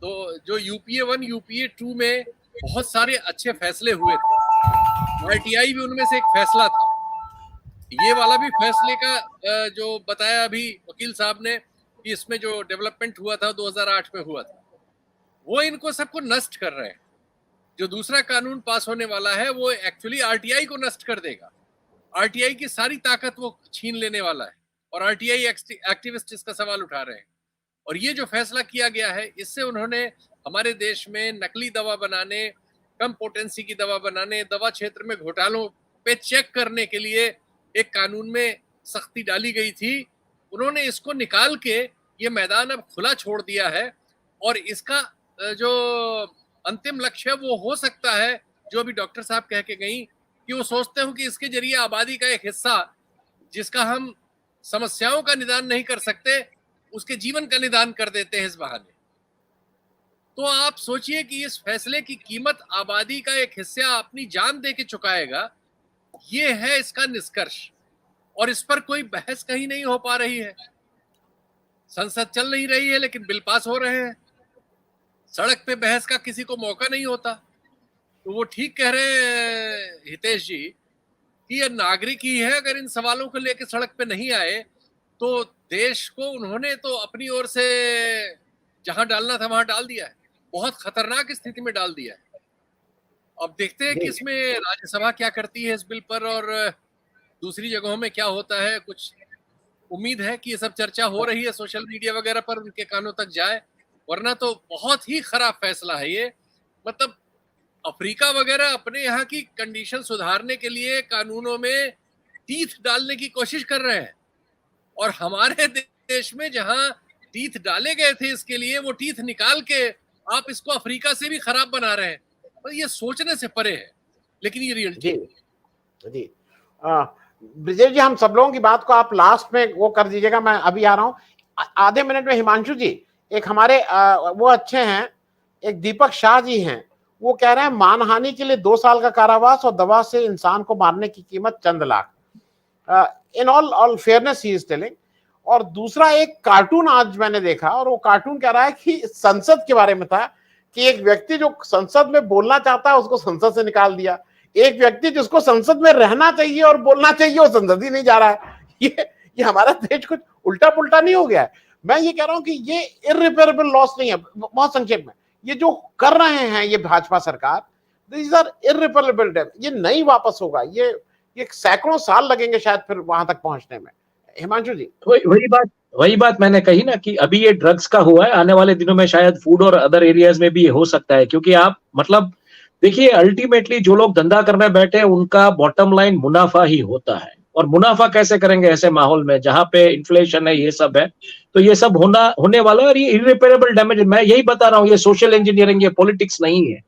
तो जो यूपीए 1 यूपीए 2 में बहुत सारे अच्छे फैसले हुए थे, आरटीआई भी उनमें से एक फैसला था। ये वाला भी फैसले का जो बताया अभी वकील साहब ने कि इसमें जो डेवलपमेंट हुआ था 2008 में हुआ था, वो इनको सबको नष्ट कर रहे हैं। जो दूसरा कानून पास होने वाला है वो एक्चुअली आरटीआई को नष्ट कर देगा। आरटीआई की सारी ताकत वो छीन लेने वाला है और आरटीआई एक्टिविस्ट इसका सवाल उठा रहे हैं। और ये जो फैसला किया गया है इससे उन्होंने हमारे देश में नकली दवा बनाने, कम पोटेंसी की दवा बनाने, दवा क्षेत्र में घोटालों पे चेक करने के लिए एक कानून में सख्ती डाली गई थी। उन्होंने इसको निकाल के ये मैदान अब खुला छोड़ दिया है। और इसका जो अंतिम लक्ष्य है वो हो सकता है जो अभी डॉक्टर साहब कह के गई कि वो सोचते हो कि इसके जरिए आबादी का एक हिस्सा जिसका हम समस्याओं का निदान नहीं कर सकते उसके जीवन का निदान कर देते हैं इस बहाने। तो आप सोचिए कि इस फैसले की कीमत आबादी का एक हिस्सा अपनी जान दे के चुकाएगा। ये है इसका निष्कर्ष, और इस पर कोई बहस कहीं नहीं हो पा रही है। संसद चल नहीं रही है लेकिन बिल पास हो रहे हैं। सड़क पे बहस का किसी को मौका नहीं होता। तो वो ठीक कह रहे हैं हितेश जी कि ये नागरिक ही है, अगर इन सवालों को लेकर सड़क पे नहीं आए तो देश को उन्होंने तो अपनी ओर से जहां डालना था वहां डाल दिया है, बहुत खतरनाक स्थिति में डाल दिया है। अब देखते हैं कि इसमें राज्यसभा क्या करती है इस बिल पर और दूसरी जगहों में क्या होता है। कुछ उम्मीद है कि ये सब चर्चा हो रही है सोशल मीडिया वगैरह पर, उनके कानों तक जाए, वरना तो बहुत ही खराब फैसला है ये। मतलब अफ्रीका वगैरह अपने यहाँ की कंडीशन सुधारने के लिए कानूनों में टीथ डालने की कोशिश कर रहे हैं, और हमारे देश में जहां टीथ डाले गए थे इसके लिए वो टीथ निकाल के आप इसको अफ्रीका से भी खराब बना रहे हैं। और ये सोचने से परे है, लेकिन ये रियलिटी जी। ब्रिजेश जी, हम सब लोगों की बात को आप लास्ट में वो कर दीजिएगा, मैं अभी आ रहा हूँ आधे मिनट में। हिमांशु जी, एक हमारे वो अच्छे हैं, एक दीपक शाह जी हैं, वो कह रहे हैं मानहानि के लिए 2 साल का कारावास और दवा से इंसान को मारने की कीमत चंद lakh. In all fairness he is telling. और दूसरा एक कार्टून आज मैंने देखा, और वो कार्टून कह रहा है कि संसद के बारे में था कि एक व्यक्ति जो संसद में बोलना चाहता है उसको संसद से निकाल दिया, एक व्यक्ति जिसको संसद में रहना चाहिए और बोलना चाहिए वो संसद ही नहीं जा रहा है। ये हमारा देश कुछ उल्टा पुल्टा नहीं हो गया है? मैं ये कह रहा हूं कि ये इररिपेरेबल लॉस नहीं है। बहुत संक्षेप में, ये जो कर रहे हैं ये भाजपा सरकार, दिस आर इररिपेरेबल डेट, ये नहीं वापस होगा। ये सैकड़ों साल लगेंगे शायद फिर वहां तक पहुंचने में। हिमांशु जी। वही बात मैंने कही ना कि अभी ये ड्रग्स का हुआ है, आने वाले दिनों में शायद फूड और अदर एरियाज में भी ये हो सकता है, क्योंकि आप मतलब देखिए अल्टीमेटली जो लोग धंधा करने बैठे हैं उनका बॉटम लाइन मुनाफा ही होता है, और मुनाफा कैसे करेंगे ऐसे माहौल में जहां पे इन्फ्लेशन है, ये सब है, तो ये सब होने वाला है, और ये इरिपेरेबल डैमेज। मैं यही बता रहा हूँ, ये सोशल इंजीनियरिंग, ये पॉलिटिक्स नहीं है,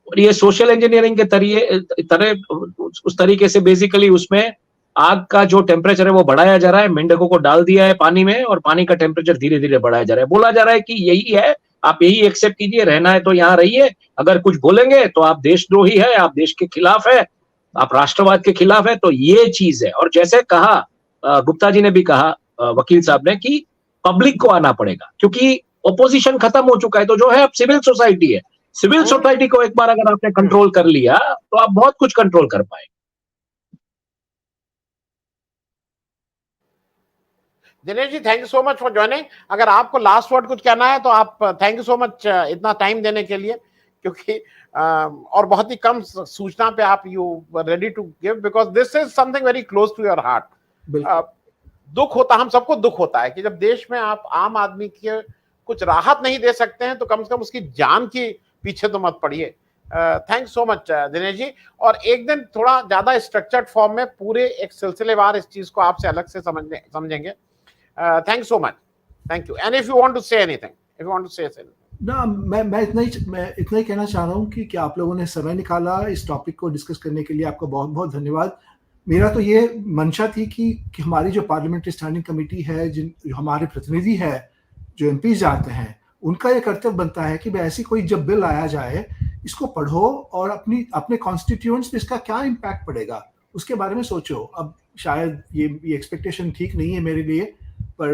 और ये सोशल इंजीनियरिंग के उस तरीके से बेसिकली उसमें आग का जो टेम्परेचर है वो बढ़ाया जा रहा है, मेंढकों को डाल दिया है पानी में और पानी का टेम्परेचर धीरे धीरे बढ़ाया जा रहा है। बोला जा रहा है कि यही है, आप यही एक्सेप्ट कीजिए, रहना है तो यहाँ रहिए, अगर कुछ बोलेंगे तो आप देशद्रोही है, आप देश के खिलाफ है, आप राष्ट्रवाद के खिलाफ है। तो ये चीज है, और जैसे कहा गुप्ता जी ने भी कहा, वकील साहब ने, कि पब्लिक को आना पड़ेगा, क्योंकि ओपोजिशन खत्म हो चुका है, तो जो है अब सिविल सोसाइटी है। सिविल सोसाइटी को एक बार अगर आपने कंट्रोल कर लिया तो आप बहुत कुछ कंट्रोल कर पाए। Dinesh ji, thank you so much for joining. अगर आपको लास्ट वर्ड कुछ कहना है तो आप, थैंक यू सो मच इतना टाइम देने के लिए, क्योंकि और बहुत ही कम सूचना पे आप you ready to give, because this is something very close to your heart. दुख होता, हम सबको दुख होता है कि जब देश में आप आम आदमी के कुछ राहत नहीं दे सकते हैं तो कम से कम उसकी जान के पीछे तो मत पड़िए। Thank so much Dinesh ji. और एक दिन थोड़ा ज्यादा स्ट्रक्चर्ड फॉर्म में पूरे एक सिलसिलेवार इस चीज को आपसे अलग से समझेंगे। Thank so much, thank you. And if you want to say anything, if you want to say anything. ना, मैं इतना ही कहना चाह रहा हूँ कि आप लोगों ने समय निकाला इस टॉपिक को डिस्कस करने के लिए, आपका बहुत बहुत धन्यवाद। मेरा तो ये मंशा थी कि हमारी जो पार्लियामेंट्री स्टैंडिंग कमेटी है, जो हमारे प्रतिनिधि है, जो एमपी जाते हैं, उनका ये कर्तव्य बनता है कि ऐसी कोई जब बिल आया जाए, इसको पढ़ो और अपने कॉन्स्टिट्यूएंट्स पे इसका क्या इम्पैक्ट पड़ेगा उसके बारे में सोचो। अब शायद ये एक्सपेक्टेशन ठीक नहीं है मेरे लिए, पर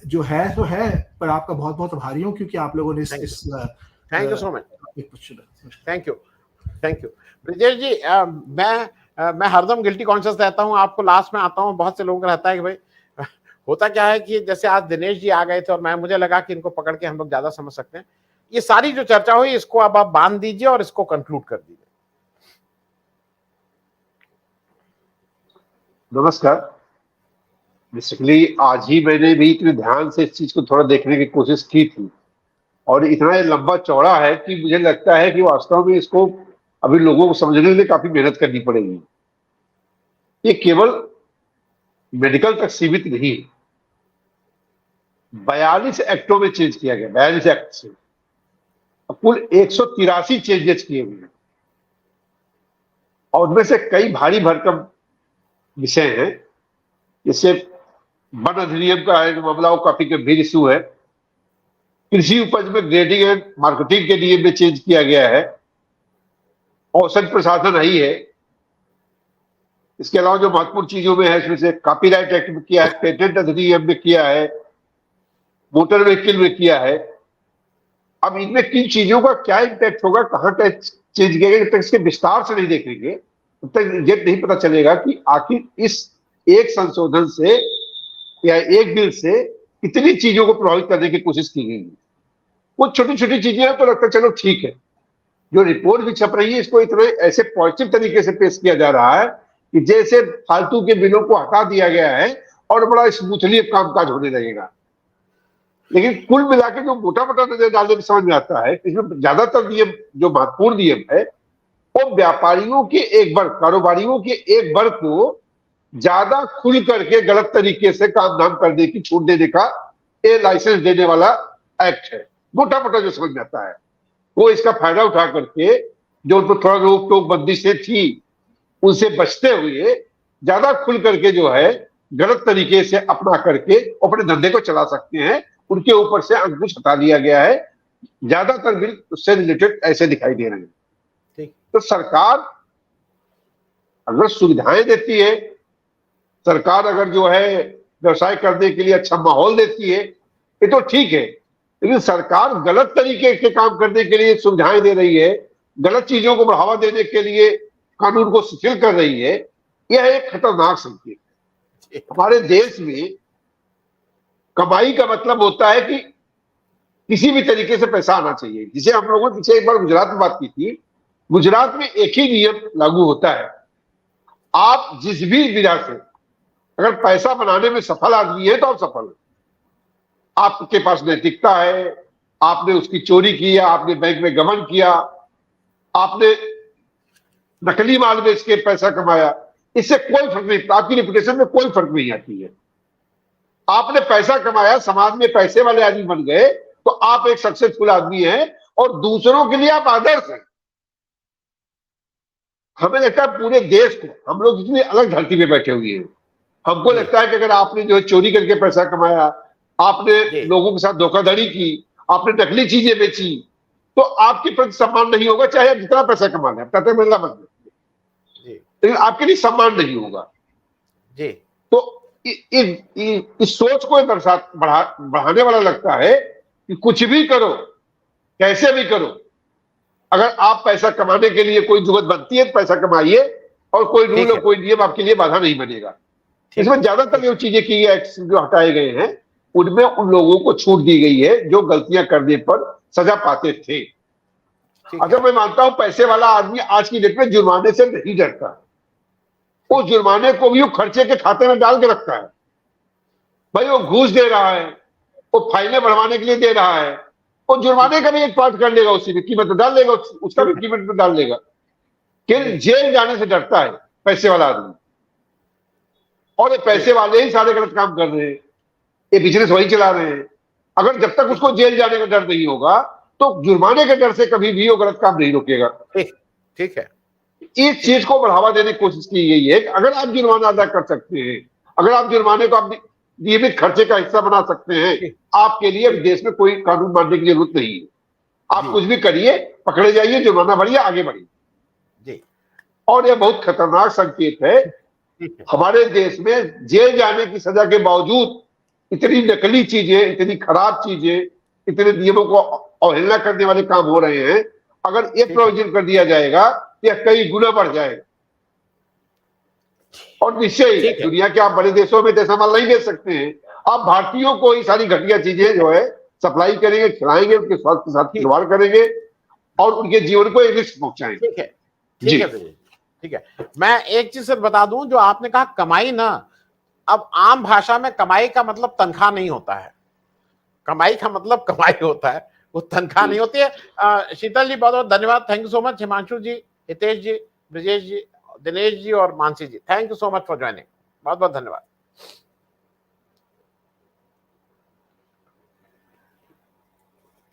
जो है तो है, पर आपका बहुत बहुत आभारी हूँ क्योंकि आप लोगों ने thank you so much. Thank you Brijesh ji. मैं हरदम गिल्टी कॉन्शियस रहता हूँ, आपको लास्ट में आता हूँ। बहुत से लोगों का रहता है कि भाई होता क्या है कि जैसे आज दिनेश जी आ गए थे और मुझे लगा कि इनको पकड़ के हम लोग ज्यादा समझ सकते हैं। ये सारी जो चर्चा हुई इसको अब आप बांध दीजिए और इसको कंक्लूड कर दीजिए। नमस्कार। बेसिकली आज ही मैंने भी इतने ध्यान से इस चीज को थोड़ा देखने की कोशिश की थी, और इतना लंबा चौड़ा है कि मुझे लगता है कि वास्तव में इसको अभी लोगों को समझने के लिए काफी मेहनत करनी पड़ेगी। ये केवल मेडिकल तक सीमित नहीं है, 42 एक्टों में चेंज किया गया, 42 एक्ट से कुल 183 चेंजेस किए हुए हैं, और उनमें से कई भारी भरकम विषय हैं। जैसे वन अधिनियम का है मामला, वो काफी गंभीर इशू है। कृषि उपज में ग्रेडिंग एंड मार्केटिंग के नियम में चेंज किया गया है। औषध प्रशासन ही है। इसके अलावा जो महत्वपूर्ण चीजों में है, इसमें से कॉपीराइट एक्ट में किया है, पेटेंट अधिनियम में किया है, मोटर व्हीकल में किया है। अब इनमें किन चीजों का क्या इम्पैक्ट होगा, कहां का चेंज किया गया, जब तक इसके विस्तार से नहीं देखेंगे तब तक ये नहीं पता चलेगा कि आखिर इस एक संशोधन से या एक बिल से कितनी चीजों को प्रभावित करने की कोशिश की गई है। कुछ छोटी छोटी चीजें हैं तो लगता है चलो ठीक है। जो रिपोर्ट भी छप रही है, इसको इतने ऐसे पॉजिटिव तरीके से पेश किया जा रहा है कि जैसे फालतू के बिलों को हटा दिया गया है और बड़ा स्मूथली कामकाज होने लगेगा। लेकिन कुल मिलाकर जो मोटा मोटा नजर डालने में समझ में आता है, इसमें ज्यादातर नियम, जो महत्वपूर्ण नियम है, वो व्यापारियों के एक वर्ग, कारोबारियों के एक वर्ग को ज्यादा खुल करके गलत तरीके से काम धाम करने की छूट देने का ये लाइसेंस देने वाला एक्ट है। मोटा मोटा जो समझ में आता है, वो इसका फायदा उठा करके जो उनको थोड़ा रोक टोक बंदी से थी उनसे बचते हुए ज्यादा खुल करके जो है गलत तरीके से अपना करके अपने धंधे को चला सकते हैं। उनके ऊपर से अंकुश हटा दिया गया है। ज्यादातर बिल उससे रिलेटेड ऐसे दिखाई दे रहे हैं। तो सरकार अगर सुविधाएं देती है, सरकार अगर जो है व्यवसाय करने के लिए अच्छा माहौल देती है, ये तो ठीक है। लेकिन सरकार गलत तरीके के काम करने के लिए सुविधाएं दे रही है, गलत चीजों को बढ़ावा देने के लिए कानून को शिथिल कर रही है, यह एक खतरनाक संकेत है। हमारे देश में कमाई का मतलब होता है कि किसी भी तरीके से पैसा आना चाहिए, जिसे हम लोगों ने पीछे एक बार गुजरात में बात की थी। गुजरात में एक ही नियम लागू होता है, आप जिस भी विधा से अगर पैसा बनाने में सफल आदमी है तो आप सफल हैं। आपके पास नैतिकता है, आपने उसकी चोरी की है, आपने बैंक में गबन किया, आपने नकली माल बेच के पैसा कमाया, इससे कोई फर्क नहीं पड़ता, आपकी रेपुटेशन में कोई फर्क नहीं आती है। आपने पैसा कमाया, समाज में पैसे वाले आदमी बन गए, तो आप एक सक्सेसफुल आदमी हैं और दूसरों के लिए आप आदर्श हैं। हमें लगता है पूरे देश को हम लोग इतनी अलग धरती पे बैठे हुए हैं, हमको लगता है कि अगर आपने जो है चोरी करके पैसा कमाया, आपने लोगों के साथ धोखाधड़ी की, आपने नकली चीजें बेची, तो आपके प्रति सम्मान नहीं होगा, चाहे आप जितना पैसा कमा लें, कहते हैं मिलना बंद, लेकिन आपके लिए सम्मान नहीं होगा। जी। तो इस सोच को बढ़ाने वाला लगता है कि कुछ भी करो, कैसे भी करो, अगर आप पैसा कमाने के लिए कोई जरूरत बनती है तो पैसा कमाइए, और कोई रूल और कोई नियम आपके लिए बाधा नहीं बनेगा। इसमें ज्यादातर जो चीजें की गई, जो हटाए गए हैं, उनमें उन लोगों को छूट दी गई है जो गलतियां करने पर सजा पाते थे। अच्छा, मैं मानता हूं पैसे वाला आदमी आज की डेट में जुर्माने से नहीं डरता, वो जुर्माने को भी वो खर्चे के खाते में डाल के रखता है। भाई वो घूस दे रहा है, वो फाइलें बढ़वाने के लिए दे रहा है, वो जुर्माने का भी एक पार्ट कर लेगा, उसी में कीमत डाल लेगा, उसका भी कीमत में डाल लेगा। कि जेल जाने से डरता है पैसे वाला आदमी, और ये पैसे वाले ही सारे गलत काम कर रहे हैं, ये बिजनेस वही चला रहे हैं। अगर जब तक उसको जेल जाने का डर नहीं होगा तो जुर्माने के डर से कभी भी वो गलत काम नहीं रोकेगा। ठीक है। इस चीज को बढ़ावा देने की कोशिश की गई है कि अगर आप जुर्माना अदा कर सकते हैं, अगर आप जुर्माने को आप नियमित खर्चे का हिस्सा बना सकते हैं, आपके लिए देश में कोई कानून मानने की जरूरत नहीं है। आप कुछ भी करिए, पकड़े जाइए, जुर्माना बढ़िए, आगे बढ़िए। और यह बहुत खतरनाक संकेत है, हमारे देश में जेल जाने की सजा के बावजूद इतनी नकली चीजें, इतनी खराब चीजें, इतने नियमों को अवहेलना करने वाले काम हो रहे हैं। अगर ये प्रोविजन कर दिया जाएगा, यह कई गुना बढ़ जाएगा। और निश्चय ही दुनिया के आप बड़े देशों में ऐसा माल नहीं बेच सकते हैं, आप भारतीयों को ये सारी घटिया चीजें जो है सप्लाई करेंगे, खिलाएंगे, उनके स्वास्थ्य के साथ खिलवाड़ करेंगे और उनके जीवन को एक रिस्क पहुंचाएंगे। ठीक है, ठीक है, ठीक है। मैं एक चीज सर बता दूं, जो आपने कहा कमाई ना, अब आम भाषा में कमाई का मतलब तनख्वाह नहीं होता है। कमाई का मतलब कमाई होता है, वो तनख्वाह नहीं होती है। शीतल जी बहुत बहुत धन्यवाद, thank you so much. Himanshu ji, Hitesh ji, Brajesh ji, Dinesh ji और Mansi ji, thank you so much for joining, बहुत बहुत धन्यवाद।